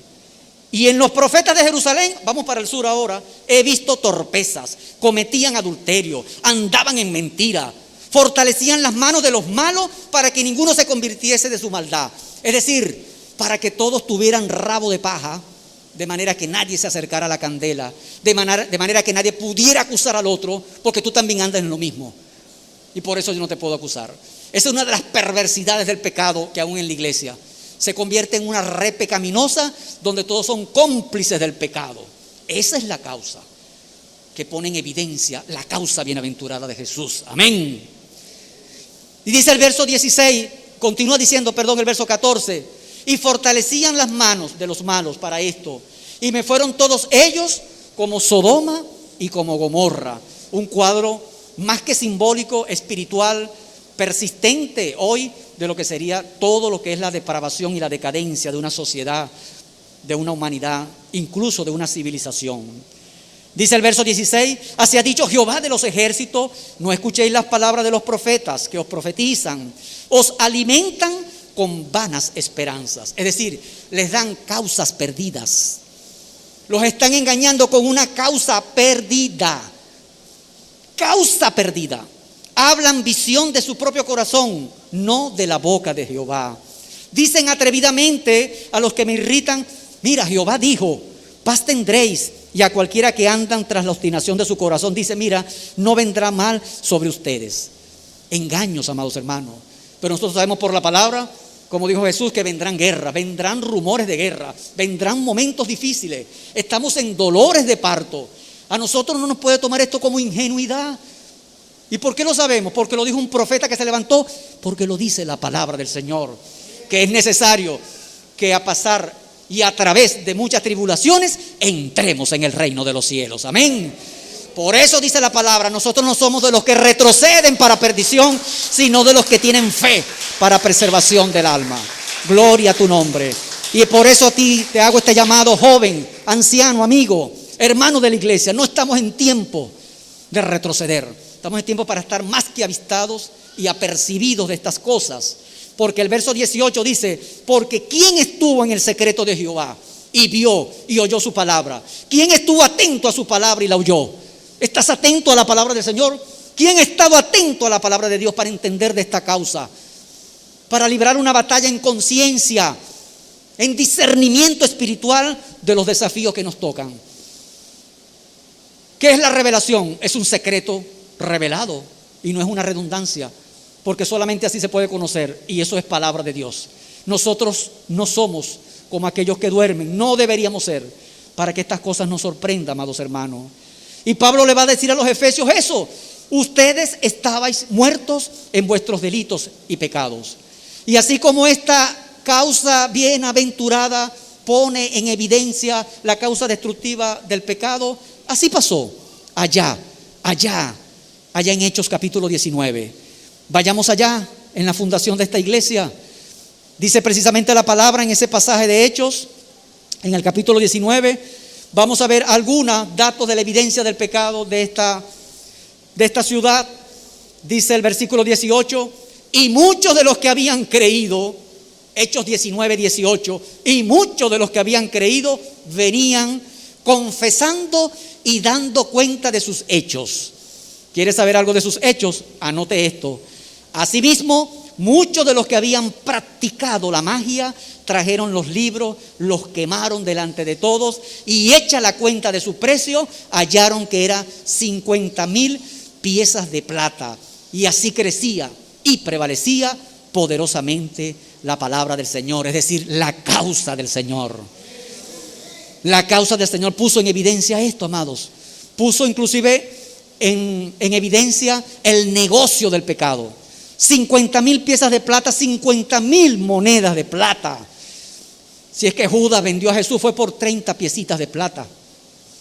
Y en los profetas de Jerusalén, vamos para el sur ahora, he visto torpezas, cometían adulterio, andaban en mentira, fortalecían las manos de los malos para que ninguno se convirtiese de su maldad. Es decir, para que todos tuvieran rabo de paja, de manera que nadie se acercara a la candela, de manera que nadie pudiera acusar al otro, porque tú también andas en lo mismo. Y por eso yo no te puedo acusar. Esa es una de las perversidades del pecado que aún en la iglesia se convierte en una red pecaminosa donde todos son cómplices del pecado. Esa es la causa que pone en evidencia la causa bienaventurada de Jesús. Amén. Y dice el verso 16, continúa diciendo, el verso 14, y fortalecían las manos de los malos para esto, y me fueron todos ellos como Sodoma y como Gomorra. Un cuadro más que simbólico, espiritual, persistente hoy de lo que sería todo lo que es la depravación y la decadencia de una sociedad, de una humanidad, incluso de una civilización. Dice el verso 16, así ha dicho Jehová de los ejércitos, no escuchéis las palabras de los profetas que os profetizan, os alimentan con vanas esperanzas. Es decir, les dan causas perdidas. Los están engañando con una causa perdida. Causa perdida. Hablan visión de su propio corazón, no de la boca de Jehová. Dicen atrevidamente a los que me irritan, mira, Jehová dijo, paz tendréis. Y a cualquiera que andan tras la obstinación de su corazón, dice, mira, no vendrá mal sobre ustedes. Engaños, amados hermanos. Pero nosotros sabemos por la palabra, como dijo Jesús, que vendrán guerras, vendrán rumores de guerra, vendrán momentos difíciles. Estamos en dolores de parto. A nosotros no nos puede tomar esto como ingenuidad. ¿Y por qué lo sabemos? Porque lo dijo un profeta que se levantó, porque lo dice la palabra del Señor, que es necesario que a pasar y a través de muchas tribulaciones entremos en el reino de los cielos. Amén. Por eso dice la palabra, nosotros no somos de los que retroceden para perdición, sino de los que tienen fe para preservación del alma. Gloria a tu nombre. Y por eso a ti te hago este llamado, joven, anciano, amigo, hermano de la iglesia. No estamos en tiempo de retroceder. Estamos en tiempo para estar más que avistados y apercibidos de estas cosas. Porque el verso 18 dice, porque ¿quién estuvo en el secreto de Jehová y vio y oyó su palabra? ¿Quién estuvo atento a su palabra y la oyó? ¿Estás atento a la palabra del Señor? ¿Quién ha estado atento a la palabra de Dios para entender de esta causa? Para librar una batalla en conciencia, en discernimiento espiritual de los desafíos que nos tocan. ¿Qué es la revelación? Es un secreto revelado y no es una redundancia. Porque solamente así se puede conocer, y eso es palabra de Dios. Nosotros no somos como aquellos que duermen. No deberíamos ser, para que estas cosas nos sorprendan, amados hermanos. Y Pablo le va a decir a los efesios eso: ustedes estabais muertos en vuestros delitos y pecados. Y así como esta causa bienaventurada pone en evidencia la causa destructiva del pecado, así pasó allá en Hechos capítulo 19. Vayamos allá, en la fundación de esta iglesia. Dice precisamente la palabra en ese pasaje de Hechos, en el capítulo 19. Vamos a ver algunos datos de la evidencia del pecado de esta ciudad. Dice el versículo 18: y muchos de los que habían creído, Hechos 19, 18, y muchos de los que habían creído venían confesando y dando cuenta de sus hechos. ¿Quieres saber algo de sus hechos? Anote esto: asimismo, muchos de los que habían practicado la magia trajeron los libros, los quemaron delante de todos, y hecha la cuenta de su precio, hallaron que era 50,000 piezas de plata. Y así crecía y prevalecía poderosamente la palabra del Señor, es decir, la causa del Señor. La causa del Señor puso en evidencia esto, amados. Puso inclusive en evidencia el negocio del pecado. 50,000 piezas de plata, 50,000 monedas de plata. Si es que Judas vendió a Jesús, fue por 30 piecitas de plata.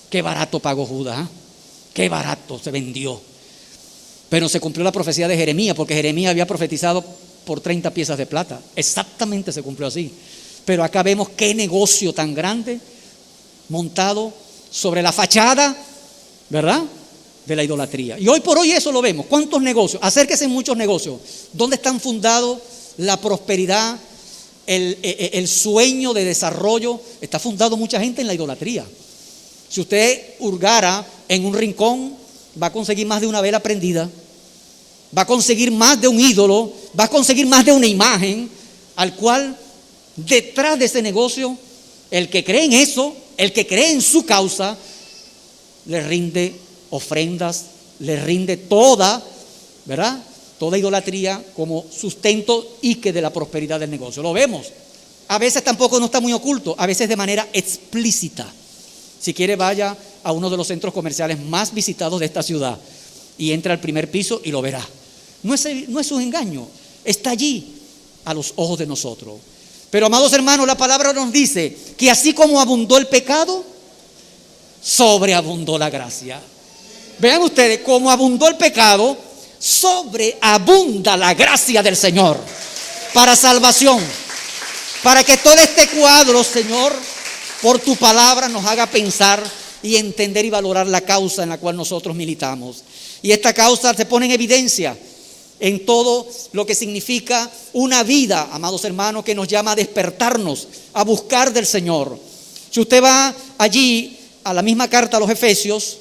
Qué barato pagó Judas, ¿eh? Qué barato se vendió. Pero se cumplió la profecía de Jeremías, porque Jeremías había profetizado por 30 piezas de plata. Exactamente se cumplió así. Pero acá vemos qué negocio tan grande montado sobre la fachada, ¿verdad?, de la idolatría. Y hoy por hoy eso lo vemos. ¿Cuántos negocios? Acérquese en muchos negocios. ¿Dónde están fundados la prosperidad, el sueño de desarrollo? Está fundado mucha gente en la idolatría. Si usted hurgara en un rincón, va a conseguir más de una vela prendida, va a conseguir más de un ídolo, va a conseguir más de una imagen, al cual detrás de ese negocio, el que cree en eso, el que cree en su causa, le rinde ofrendas, le rinde toda, ¿verdad?, toda idolatría como sustento y que de la prosperidad del negocio. Lo vemos. A veces tampoco no está muy oculto, a veces de manera explícita. Si quiere, vaya a uno de los centros comerciales más visitados de esta ciudad y entra al primer piso y lo verá. No es un engaño, está allí a los ojos de nosotros. Pero, amados hermanos, la palabra nos dice que así como abundó el pecado, sobreabundó la gracia. Vean ustedes, como abundó el pecado, sobreabunda la gracia del Señor para salvación. Para que todo este cuadro, Señor, por tu palabra nos haga pensar y entender y valorar la causa en la cual nosotros militamos. Y esta causa se pone en evidencia en todo lo que significa una vida, amados hermanos, que nos llama a despertarnos, a buscar del Señor. Si usted va allí a la misma carta a los Efesios,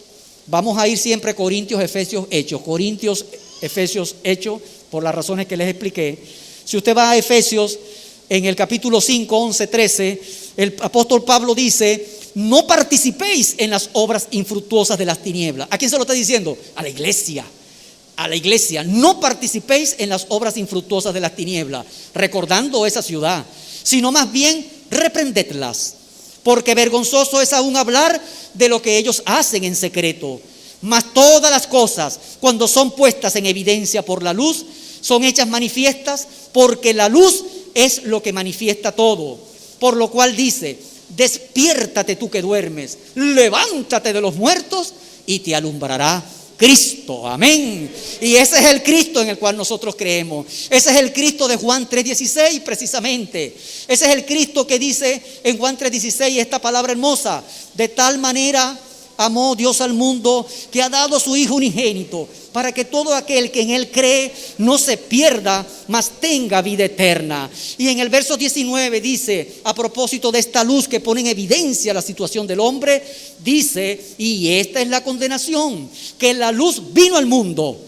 vamos a ir siempre Corintios, Efesios, Hechos. Corintios, Efesios, Hechos, por las razones que les expliqué. Si usted va a Efesios, en el capítulo 5, 11, 13, el apóstol Pablo dice: no participéis en las obras infructuosas de las tinieblas. ¿A quién se lo está diciendo? A la iglesia. A la iglesia. No participéis en las obras infructuosas de las tinieblas, recordando esa ciudad, sino más bien reprendedlas, porque vergonzoso es aún hablar de lo que ellos hacen en secreto. Mas todas las cosas, cuando son puestas en evidencia por la luz, son hechas manifiestas, porque la luz es lo que manifiesta todo. Por lo cual dice: despiértate tú que duermes, levántate de los muertos y te alumbrará Cristo. Amén. Y ese es el Cristo en el cual nosotros creemos. Ese es el Cristo de Juan 3:16 precisamente. Ese es el Cristo que dice en Juan 3:16 esta palabra hermosa: de tal manera amó Dios al mundo que ha dado a su Hijo unigénito, para que todo aquel que en Él cree no se pierda, mas tenga vida eterna. Y en el verso 19 dice, a propósito de esta luz que pone en evidencia la situación del hombre, dice: y esta es la condenación, que la luz vino al mundo,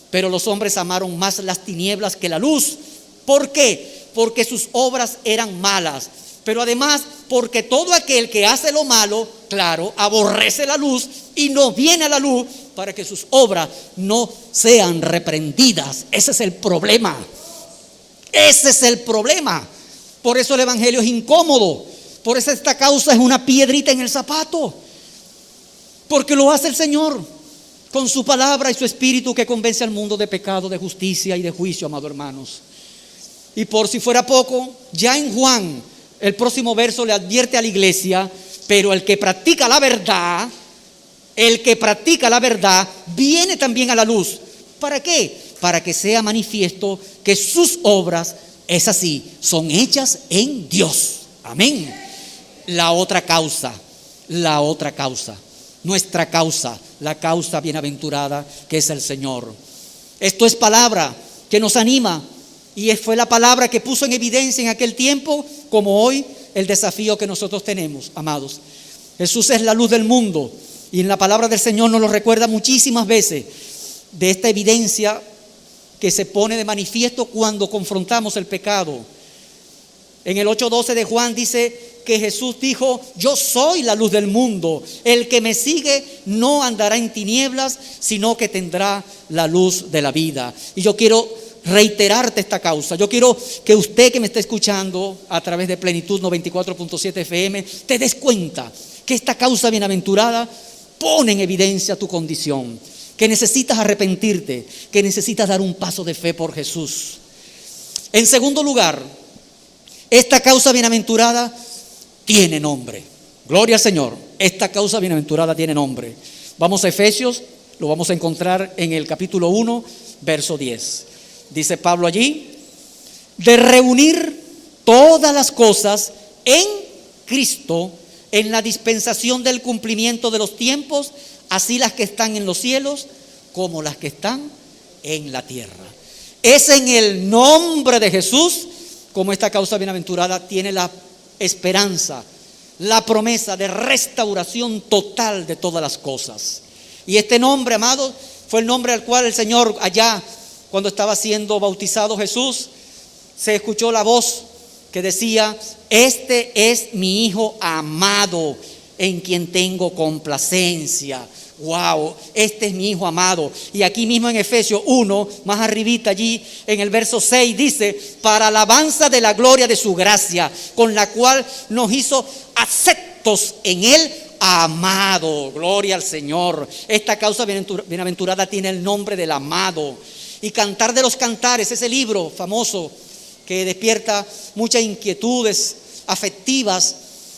pero los hombres amaron más las tinieblas que la luz. ¿Por qué? Porque sus obras eran malas. Pero además, porque todo aquel que hace lo malo, claro, aborrece la luz y no viene a la luz para que sus obras no sean reprendidas. Ese es el problema. Ese es el problema. Por eso el evangelio es incómodo. Por eso esta causa es una piedrita en el zapato, porque lo hace el Señor con su palabra y su espíritu que convence al mundo de pecado, de justicia y de juicio, amados hermanos. Y por si fuera poco, ya en Juan, el próximo verso le advierte a la iglesia: pero el que practica la verdad, viene también a la luz. ¿Para qué? Para que sea manifiesto que sus obras, es así, son hechas en Dios. Amén. La otra causa, nuestra causa, la causa bienaventurada que es el Señor. Esto es palabra que nos anima, y fue la palabra que puso en evidencia en aquel tiempo, como hoy, el desafío que nosotros tenemos, amados. Jesús es la luz del mundo, y en la palabra del Señor nos lo recuerda muchísimas veces, de esta evidencia que se pone de manifiesto cuando confrontamos el pecado. En el 8:12 de Juan dice que Jesús dijo: yo soy la luz del mundo, el que me sigue no andará en tinieblas, sino que tendrá la luz de la vida. Y yo quiero reiterarte esta causa. Yo quiero que usted que me está escuchando a través de Plenitud 94.7 FM te des cuenta que esta causa bienaventurada pone en evidencia tu condición, que necesitas arrepentirte, que necesitas dar un paso de fe por Jesús. En segundo lugar, esta causa bienaventurada tiene nombre. Gloria al Señor. Esta causa bienaventurada tiene nombre. Vamos a Efesios, lo vamos a encontrar en el capítulo 1, verso 10. Dice Pablo allí: de reunir todas las cosas en Cristo, en la dispensación del cumplimiento de los tiempos, así las que están en los cielos como las que están en la tierra. Es en el nombre de Jesús como esta causa bienaventurada tiene la esperanza, la promesa de restauración total de todas las cosas. Y este nombre, amados, fue el nombre al cual el Señor, allá cuando estaba siendo bautizado Jesús, se escuchó la voz que decía: este es mi Hijo amado, en quien tengo complacencia. Wow, este es mi Hijo amado. Y aquí mismo en Efesios 1, más arribita allí en el verso 6 dice: para alabanza de la gloria de su gracia, con la cual nos hizo aceptos en él, amado. Gloria al Señor. Esta causa bienaventurada tiene el nombre del amado. Y Cantar de los Cantares, ese libro famoso que despierta muchas inquietudes afectivas,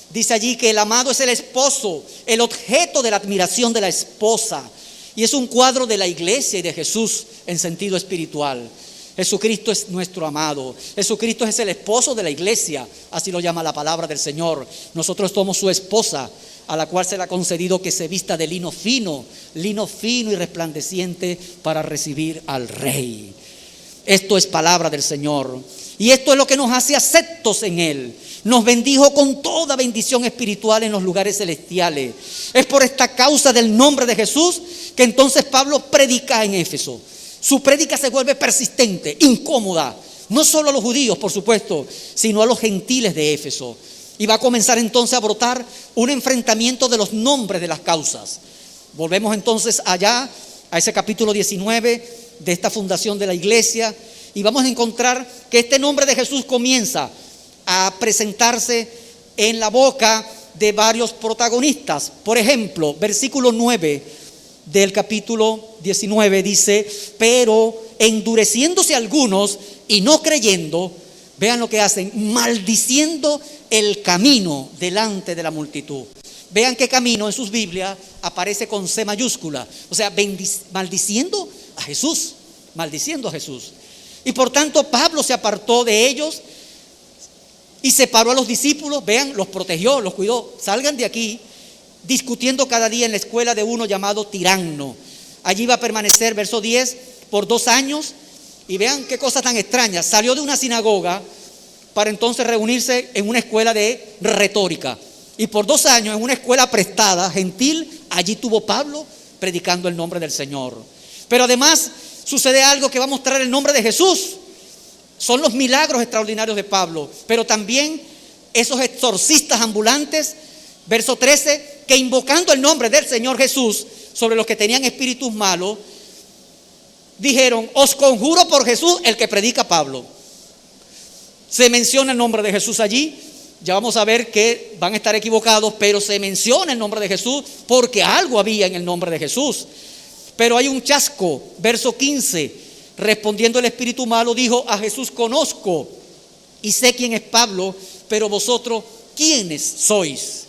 dice allí que el amado es el esposo, el objeto de la admiración de la esposa. Y es un cuadro de la iglesia y de Jesús en sentido espiritual. Jesucristo es nuestro amado. Jesucristo es el esposo de la iglesia, así lo llama la palabra del Señor. Nosotros somos su esposa, a la cual se le ha concedido que se vista de lino fino y resplandeciente para recibir al Rey. Esto es palabra del Señor. Y esto es lo que nos hace aceptos en Él. Nos bendijo con toda bendición espiritual en los lugares celestiales. Es por esta causa del nombre de Jesús que entonces Pablo predica en Éfeso. Su prédica se vuelve persistente, incómoda, no solo a los judíos, por supuesto, sino a los gentiles de Éfeso. Y va a comenzar entonces a brotar un enfrentamiento de los nombres de las causas. Volvemos entonces allá a ese capítulo 19 de esta fundación de la iglesia, y vamos a encontrar que este nombre de Jesús comienza a presentarse en la boca de varios protagonistas. Por ejemplo, versículo 9 del capítulo 19 dice: pero endureciéndose algunos y no creyendo, vean lo que hacen, maldiciendo el camino delante de la multitud. Vean qué camino en sus Biblias aparece con C mayúscula, o sea, maldiciendo a Jesús. Y por tanto Pablo se apartó de ellos y separó a los discípulos. Vean, los protegió, los cuidó. Salgan de aquí, discutiendo cada día en la escuela de uno llamado Tiranno. Allí va a permanecer, verso 10, por 2 años. Y vean qué cosa tan extraña. Salió de una sinagoga para entonces reunirse en una escuela de retórica. Y por 2 años en una escuela prestada, gentil, allí tuvo Pablo predicando el nombre del Señor. Pero además sucede algo que va a mostrar el nombre de Jesús. Son los milagros extraordinarios de Pablo, pero también esos exorcistas ambulantes, verso 13, que invocando el nombre del Señor Jesús sobre los que tenían espíritus malos, dijeron: os conjuro por Jesús, el que predica Pablo. Se menciona el nombre de Jesús allí, Ya vamos a ver que van a estar equivocados, pero se menciona el nombre de Jesús porque algo había en el nombre de Jesús. Pero hay un chasco, verso 15, respondiendo el espíritu malo dijo a Jesús: conozco y sé quién es Pablo, pero vosotros, ¿quiénes sois?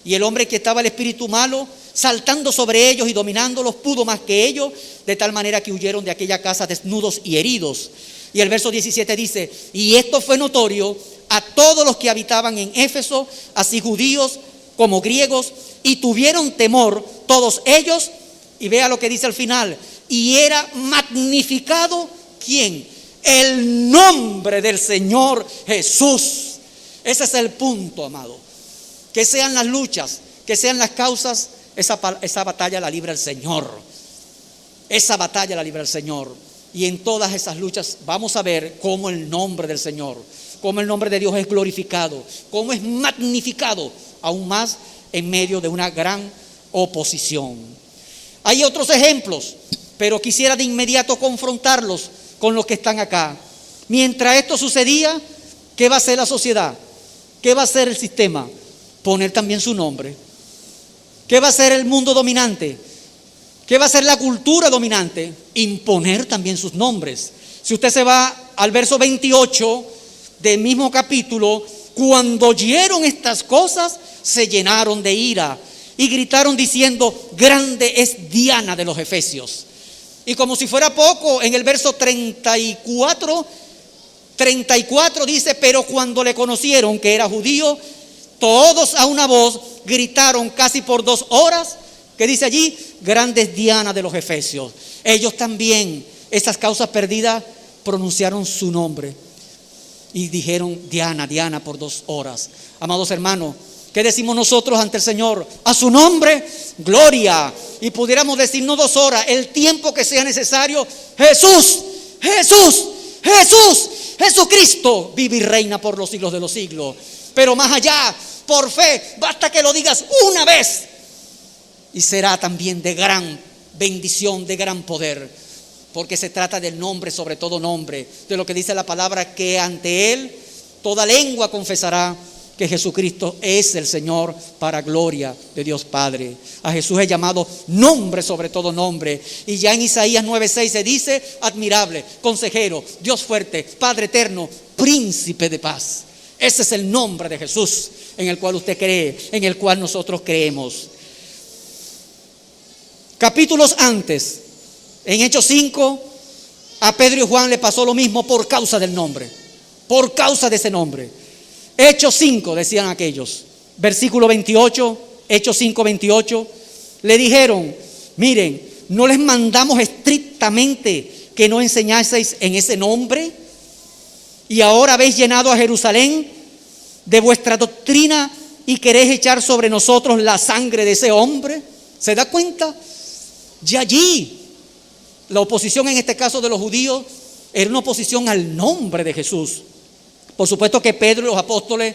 Y el hombre que estaba el espíritu malo, saltando sobre ellos y dominándolos, pudo más que ellos, de tal manera que huyeron de aquella casa desnudos y heridos. Y el verso 17 dice: y esto fue notorio a todos los que habitaban en Éfeso, así judíos como griegos, y tuvieron temor todos ellos. Y vea lo que dice al final: y era magnificado, ¿quién? El nombre del Señor Jesús. Ese es el punto, amado. Que sean las luchas, que sean las causas, esa batalla la libra el Señor. Esa batalla la libra el Señor. Y en todas esas luchas vamos a ver cómo el nombre del Señor, cómo el nombre de Dios es glorificado, cómo es magnificado aún más en medio de una gran oposición. Hay otros ejemplos, pero quisiera de inmediato confrontarlos con los que están acá. Mientras esto sucedía, ¿qué va a hacer la sociedad? ¿Qué va a hacer el sistema? Poner también su nombre. ¿Qué va a hacer el mundo dominante? ¿Qué va a hacer la cultura dominante? Imponer también sus nombres. Si usted se va al verso 28 del mismo capítulo: cuando oyeron estas cosas, se llenaron de ira y gritaron diciendo: grande es Diana de los Efesios. Y como si fuera poco, en el verso 34 dice: pero cuando le conocieron que era judío, todos a una voz gritaron casi por 2 horas. ¿Qué dice allí? Grande es Diana de los Efesios. Ellos también, esas causas perdidas, pronunciaron su nombre y dijeron: Diana, Diana, por 2 horas. Amados hermanos, ¿qué decimos nosotros ante el Señor? A su nombre, gloria. Y pudiéramos decir no 2 horas, el tiempo que sea necesario: Jesús, Jesús, Jesús, Jesucristo vive y reina por los siglos de los siglos. Pero más allá, por fe, basta que lo digas una vez y será también de gran bendición, de gran poder, porque se trata del nombre sobre todo nombre, de lo que dice la palabra, que ante Él toda lengua confesará que Jesucristo es el Señor, para gloria de Dios Padre. A Jesús es llamado nombre sobre todo nombre. Y ya en Isaías 9:6 se dice: admirable, consejero, Dios fuerte, Padre eterno, príncipe de paz. Ese es el nombre de Jesús en el cual usted cree, en el cual nosotros creemos. Capítulos antes, en Hechos 5, a Pedro y Juan le pasó lo mismo por causa del nombre, por causa de ese nombre. Hechos 5, decían aquellos, versículo 28, Hechos 5, 28, le dijeron: miren, ¿no les mandamos estrictamente que no enseñaseis en ese nombre? Y ahora habéis llenado a Jerusalén de vuestra doctrina y queréis echar sobre nosotros la sangre de ese hombre. ¿Se da cuenta? Y allí la oposición, en este caso de los judíos, era una oposición al nombre de Jesús. Por supuesto que Pedro y los apóstoles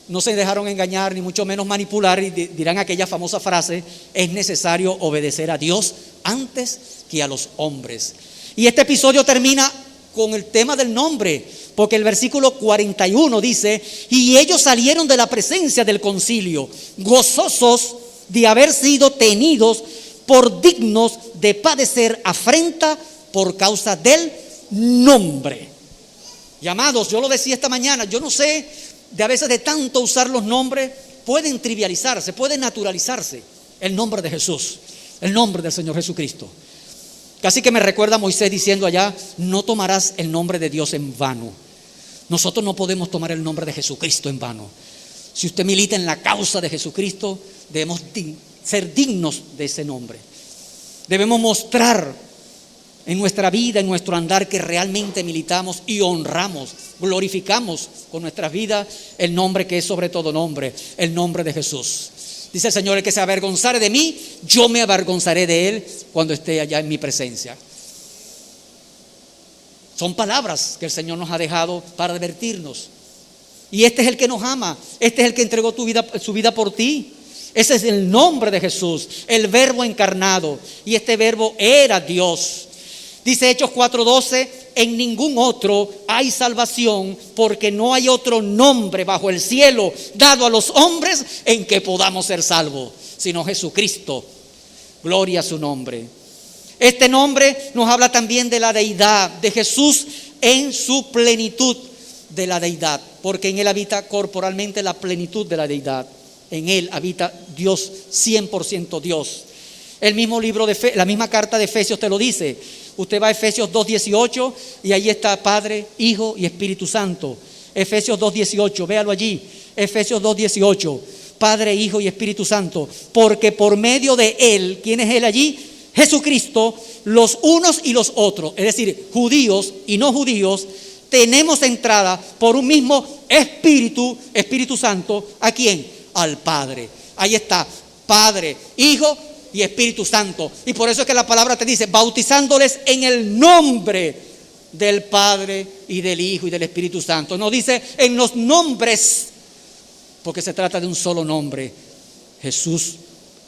no se dejaron engañar, ni mucho menos manipular, y dirán aquella famosa frase: es necesario obedecer a Dios antes que a los hombres. Y este episodio termina con el tema del nombre, porque el versículo 41 dice: y ellos salieron de la presencia del concilio, gozosos de haber sido tenidos por dignos de padecer afrenta por causa del nombre. Y amados, yo lo decía esta mañana, yo no sé, de a veces de tanto usar los nombres, pueden trivializarse, pueden naturalizarse el nombre de Jesús, el nombre del Señor Jesucristo. Casi que me recuerda a Moisés diciendo allá: no tomarás el nombre de Dios en vano. Nosotros no podemos tomar el nombre de Jesucristo en vano. Si usted milita en la causa de Jesucristo, debemos ser dignos de ese nombre. Debemos mostrar en nuestra vida, en nuestro andar, que realmente militamos y honramos, glorificamos con nuestras vidas el nombre que es sobre todo nombre, el nombre de Jesús. Dice el Señor: el que se avergonzare de mí, yo me avergonzaré de él cuando esté allá en mi presencia. Son palabras que el Señor nos ha dejado para advertirnos. Y este es el que nos ama, este es el que entregó su vida por ti. Ese es el nombre de Jesús, el verbo encarnado. Y este verbo era Dios. Dice Hechos 4:12: en ningún otro hay salvación, porque no hay otro nombre bajo el cielo dado a los hombres en que podamos ser salvos, sino Jesucristo. Gloria a su nombre. Este nombre nos habla también de la deidad, de Jesús en su plenitud de la deidad, porque en Él habita corporalmente la plenitud de la deidad. En Él habita Dios, 100% Dios. El mismo libro de la misma carta de Efesios te lo dice. Usted va a Efesios 2:18 y ahí está Padre, Hijo y Espíritu Santo. Efesios 2:18, véalo allí. Efesios 2:18, Padre, Hijo y Espíritu Santo. Porque por medio de Él, ¿quién es Él allí? Jesucristo, los unos y los otros, es decir, judíos y no judíos, tenemos entrada por un mismo Espíritu Santo. ¿A quién? Al Padre. Ahí está, Padre, Hijo y Espíritu Santo. Y por eso es que la palabra te dice, bautizándoles en el nombre del Padre y del Hijo y del Espíritu Santo. No dice en los nombres, porque se trata de un solo nombre: Jesús,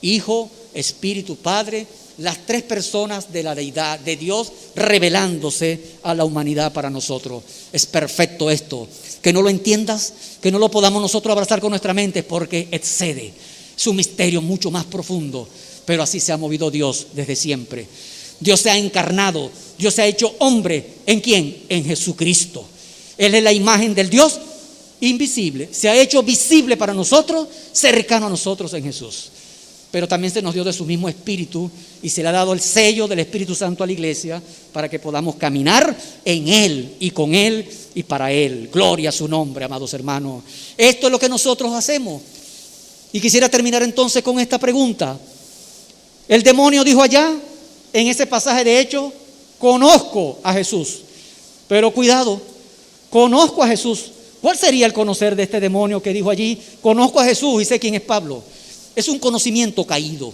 Hijo, Espíritu, Padre, las tres personas de la deidad de Dios revelándose a la humanidad para nosotros. Es perfecto esto. Que no lo entiendas, que no lo podamos nosotros abrazar con nuestra mente, porque excede. Es un misterio mucho más profundo, pero así se ha movido Dios desde siempre. Dios se ha encarnado, Dios se ha hecho hombre. ¿En quién? En Jesucristo. Él es la imagen del Dios invisible. Se ha hecho visible para nosotros, cercano a nosotros en Jesús. Pero también se nos dio de su mismo Espíritu y se le ha dado el sello del Espíritu Santo a la iglesia para que podamos caminar en Él y con Él y para Él. Gloria a su nombre, amados hermanos. Esto es lo que nosotros hacemos. Y quisiera terminar entonces con esta pregunta. El demonio dijo allá, en ese pasaje de Hechos, conozco a Jesús. Pero cuidado, conozco a Jesús. ¿Cuál sería el conocer de este demonio que dijo allí? Conozco a Jesús y sé quién es Pablo. Es un conocimiento caído.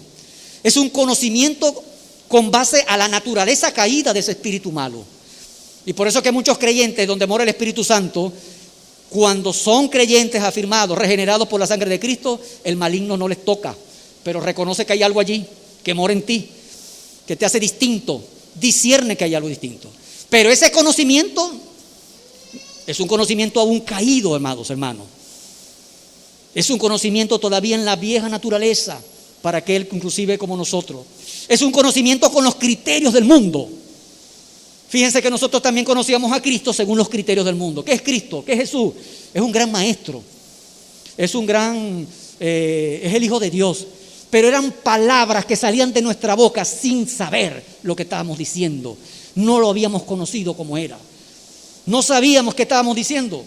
Es un conocimiento con base a la naturaleza caída de ese espíritu malo. Y por eso que muchos creyentes, donde mora el Espíritu Santo, cuando son creyentes afirmados, regenerados por la sangre de Cristo, el maligno no les toca, pero reconoce que hay algo allí que mora en ti, que te hace distinto, discierne que hay algo distinto. Pero ese conocimiento es un conocimiento aún caído, amados hermanos. Es un conocimiento todavía en la vieja naturaleza, para aquel inclusive como nosotros. Es un conocimiento con los criterios del mundo. Fíjense que nosotros también conocíamos a Cristo según los criterios del mundo. ¿Qué es Cristo? ¿Qué es Jesús? Es un gran maestro. Es el Hijo de Dios. Pero eran palabras que salían de nuestra boca sin saber lo que estábamos diciendo. No lo habíamos conocido como era. No sabíamos qué estábamos diciendo.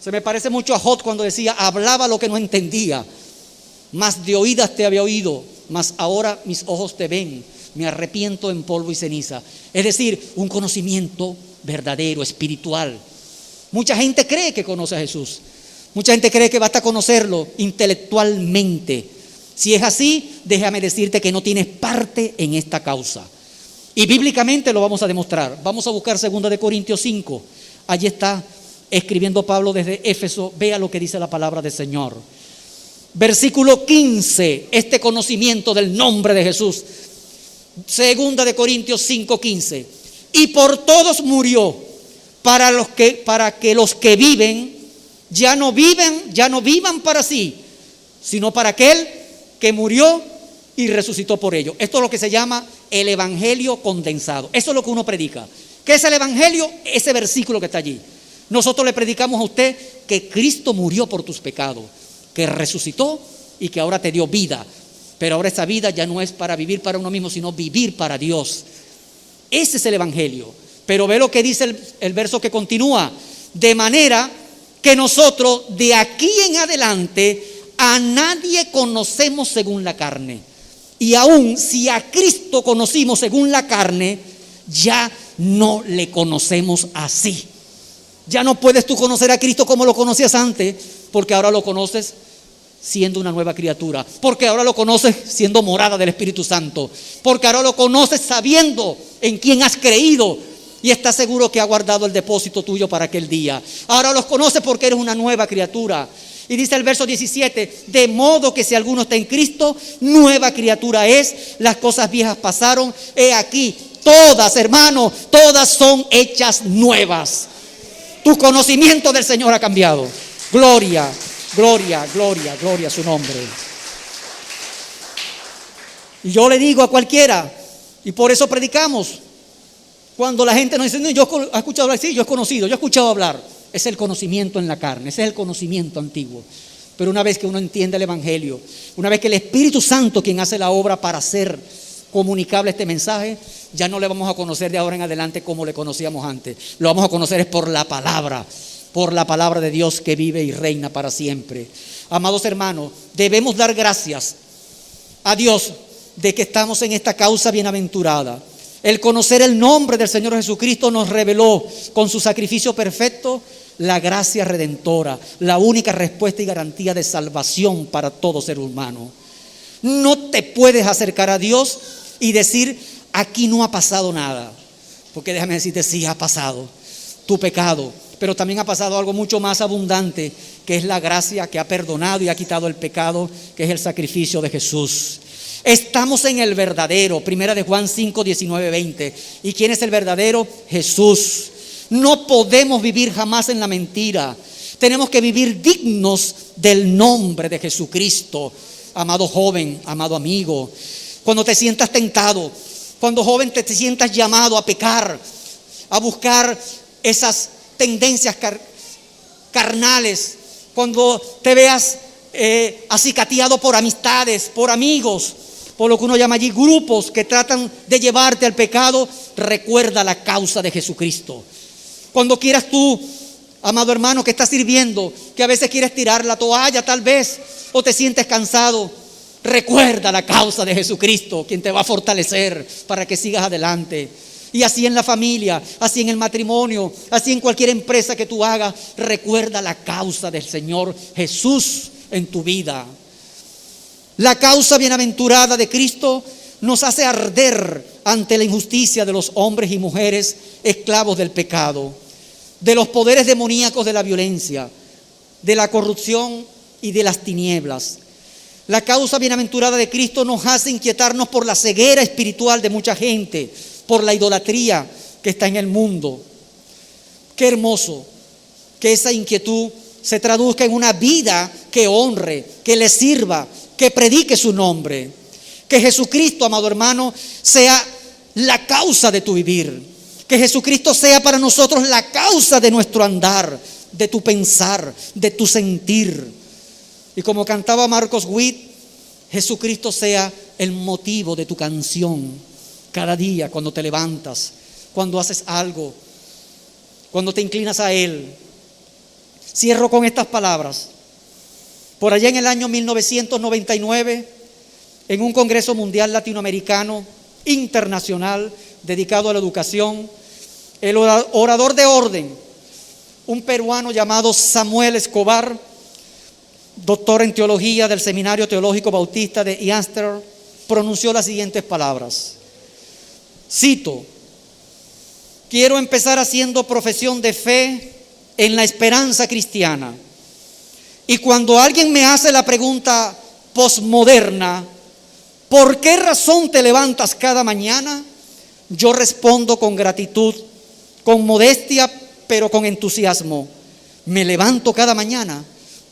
Se me parece mucho a Job cuando decía, hablaba lo que no entendía. Mas de oídas te había oído, mas ahora mis ojos te ven. Me arrepiento en polvo y ceniza. Es decir, un conocimiento verdadero, espiritual. Mucha gente cree que conoce a Jesús. Mucha gente cree que basta conocerlo intelectualmente. Si es así, déjame decirte que no tienes parte en esta causa. Y bíblicamente lo vamos a demostrar. Vamos a buscar 2 Corintios 5. Allí está escribiendo Pablo desde Éfeso. Vea lo que dice la palabra del Señor. Versículo 15. Este conocimiento del nombre de Jesús. 2 Corintios 5:15. Y por todos murió, para que los que viven ya no vivan para sí, sino para aquel que murió y resucitó por ellos. Esto es lo que se llama el evangelio condensado. Eso es lo que uno predica. ¿Qué es el evangelio? Ese versículo que está allí. Nosotros le predicamos a usted que Cristo murió por tus pecados, que resucitó y que ahora te dio vida. Pero ahora esa vida ya no es para vivir para uno mismo, sino vivir para Dios. Ese es el evangelio. Pero ve lo que dice el verso que continúa. De manera que nosotros de aquí en adelante a nadie conocemos según la carne. Y aún si a Cristo conocimos según la carne, ya no le conocemos así. Ya no puedes tú conocer a Cristo como lo conocías antes, porque ahora lo conoces siendo una nueva criatura, porque ahora lo conoces siendo morada del Espíritu Santo, porque ahora lo conoces sabiendo en quién has creído y estás seguro que ha guardado el depósito tuyo para aquel día. Ahora los conoces porque eres una nueva criatura. Y dice el verso 17, de modo que si alguno está en Cristo, nueva criatura es, las cosas viejas pasaron, he aquí, todas, hermanos, todas son hechas nuevas. Tu conocimiento del Señor ha cambiado. Gloria, gloria, gloria, gloria a su nombre. Y yo le digo a cualquiera, y por eso predicamos, cuando la gente nos dice, no, yo he escuchado hablar, sí, yo he conocido, yo he escuchado hablar. Es el conocimiento en la carne, ese es el conocimiento antiguo. Pero una vez que uno entiende el Evangelio, una vez que el Espíritu Santo, quien hace la obra para hacer comunicable este mensaje, ya no le vamos a conocer de ahora en adelante como le conocíamos antes. Lo vamos a conocer es por la palabra de Dios que vive y reina para siempre. Amados hermanos, debemos dar gracias a Dios de que estamos en esta causa bienaventurada. El conocer el nombre del Señor Jesucristo nos reveló con su sacrificio perfecto la gracia redentora, la única respuesta y garantía de salvación para todo ser humano. No te puedes acercar a Dios y decir, aquí no ha pasado nada, porque déjame decirte, sí ha pasado tu pecado, pero también ha pasado algo mucho más abundante, que es la gracia que ha perdonado y ha quitado el pecado, que es el sacrificio de Jesús. Estamos en el verdadero, primera de Juan 5, 19, 20. ¿Y quién es el verdadero? Jesús. No podemos vivir jamás en la mentira. Tenemos que vivir dignos del nombre de Jesucristo. Amado joven, amado amigo, cuando te sientas tentado, cuando joven te sientas llamado a pecar, a buscar esas tendencias carnales, cuando te veas acicateado por amistades, por amigos, por lo que uno llama allí grupos que tratan de llevarte al pecado, recuerda la causa de Jesucristo. Cuando quieras tú, amado hermano que estás sirviendo, que a veces quieres tirar la toalla tal vez, o te sientes cansado, recuerda la causa de Jesucristo, quien te va a fortalecer para que sigas adelante. Y así en la familia, así en el matrimonio, así en cualquier empresa que tú hagas, recuerda la causa del Señor Jesús en tu vida. La causa bienaventurada de Cristo nos hace arder ante la injusticia de los hombres y mujeres esclavos del pecado, de los poderes demoníacos de la violencia, de la corrupción y de las tinieblas. La causa bienaventurada de Cristo nos hace inquietarnos por la ceguera espiritual de mucha gente, por la idolatría que está en el mundo. Qué hermoso que esa inquietud se traduzca en una vida que honre, que le sirva, que predique su nombre. Que Jesucristo, amado hermano, sea la causa de tu vivir. Que Jesucristo sea para nosotros la causa de nuestro andar, de tu pensar, de tu sentir. Y como cantaba Marcos Witt, Jesucristo sea el motivo de tu canción cada día, cuando te levantas, cuando haces algo, cuando te inclinas a Él. Cierro con estas palabras. Por allá en el año 1999, en un Congreso Mundial Latinoamericano internacional dedicado a la educación, el orador de orden, un peruano llamado Samuel Escobar, doctor en teología del Seminario Teológico Bautista de Easter, pronunció las siguientes palabras. Cito: quiero empezar haciendo profesión de fe en la esperanza cristiana. Y cuando alguien me hace la pregunta posmoderna, ¿por qué razón te levantas cada mañana? Yo respondo con gratitud, con modestia, pero con entusiasmo. Me levanto cada mañana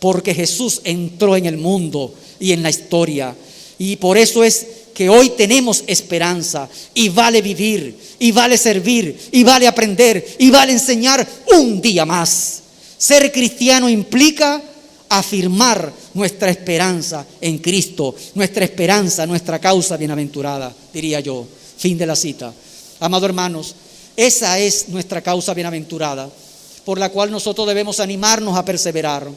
porque Jesús entró en el mundo y en la historia. Y por eso es que hoy tenemos esperanza, y vale vivir, y vale servir, y vale aprender, y vale enseñar un día más. Ser cristiano implica afirmar nuestra esperanza en Cristo, nuestra esperanza, nuestra causa bienaventurada, diría yo. Fin de la cita. Amados hermanos, esa es nuestra causa bienaventurada, por la cual nosotros debemos animarnos a perseverar.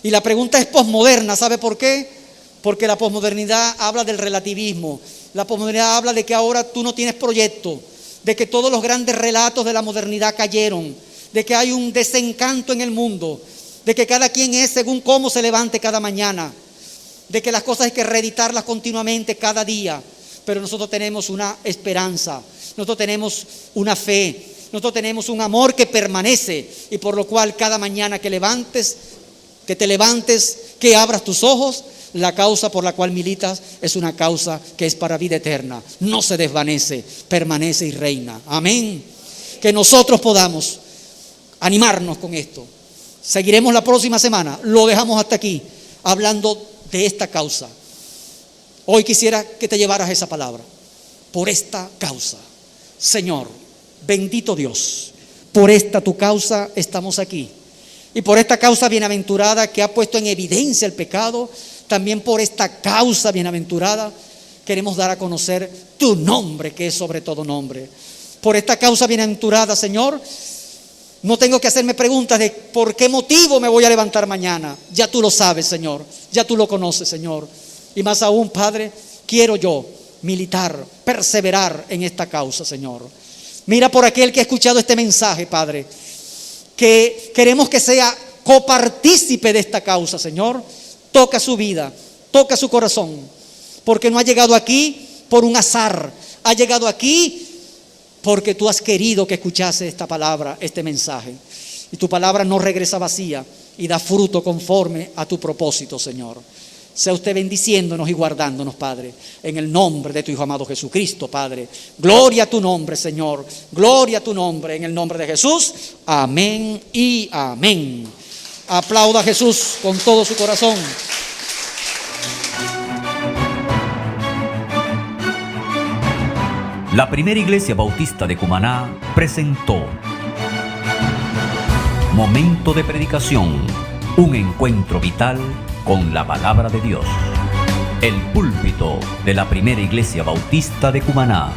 Y la pregunta es posmoderna, ¿sabe por qué? Porque la posmodernidad habla del relativismo. La posmodernidad habla de que ahora tú no tienes proyecto, de que todos los grandes relatos de la modernidad cayeron, de que hay un desencanto en el mundo, de que cada quien es según cómo se levante cada mañana, de que las cosas hay que reeditarlas continuamente cada día. Pero nosotros tenemos una esperanza, nosotros tenemos una fe, nosotros tenemos un amor que permanece, y por lo cual cada mañana que te levantes, que abras tus ojos, la causa por la cual militas es una causa que es para vida eterna. No se desvanece, permanece y reina. Amén. Que nosotros podamos animarnos con esto. Seguiremos la próxima semana. Lo dejamos hasta aquí, hablando de esta causa. Hoy quisiera que te llevaras esa palabra. Por esta causa. Señor, bendito Dios, por esta tu causa estamos aquí. Y por esta causa bienaventurada que ha puesto en evidencia el pecado, también por esta causa bienaventurada queremos dar a conocer tu nombre, que es sobre todo nombre. Por esta causa bienaventurada, Señor, no tengo que hacerme preguntas de por qué motivo me voy a levantar mañana. Ya tú lo sabes, Señor. Ya tú lo conoces, Señor. Y más aún, Padre, quiero yo militar, perseverar en esta causa, Señor. Mira por aquel que ha escuchado este mensaje, Padre, que queremos que sea copartícipe de esta causa, Señor. Toca su vida, toca su corazón, porque no ha llegado aquí por un azar. Ha llegado aquí porque tú has querido que escuchase esta palabra, este mensaje. Y tu palabra no regresa vacía y da fruto conforme a tu propósito, Señor. Sea usted bendiciéndonos y guardándonos, Padre, en el nombre de tu Hijo amado Jesucristo, Padre. Gloria a tu nombre, Señor. Gloria a tu nombre, en el nombre de Jesús. Amén y amén. Aplauda a Jesús con todo su corazón. La Primera Iglesia Bautista de Cumaná presentó Momento de Predicación, un encuentro vital con la palabra de Dios. El púlpito de la Primera Iglesia Bautista de Cumaná.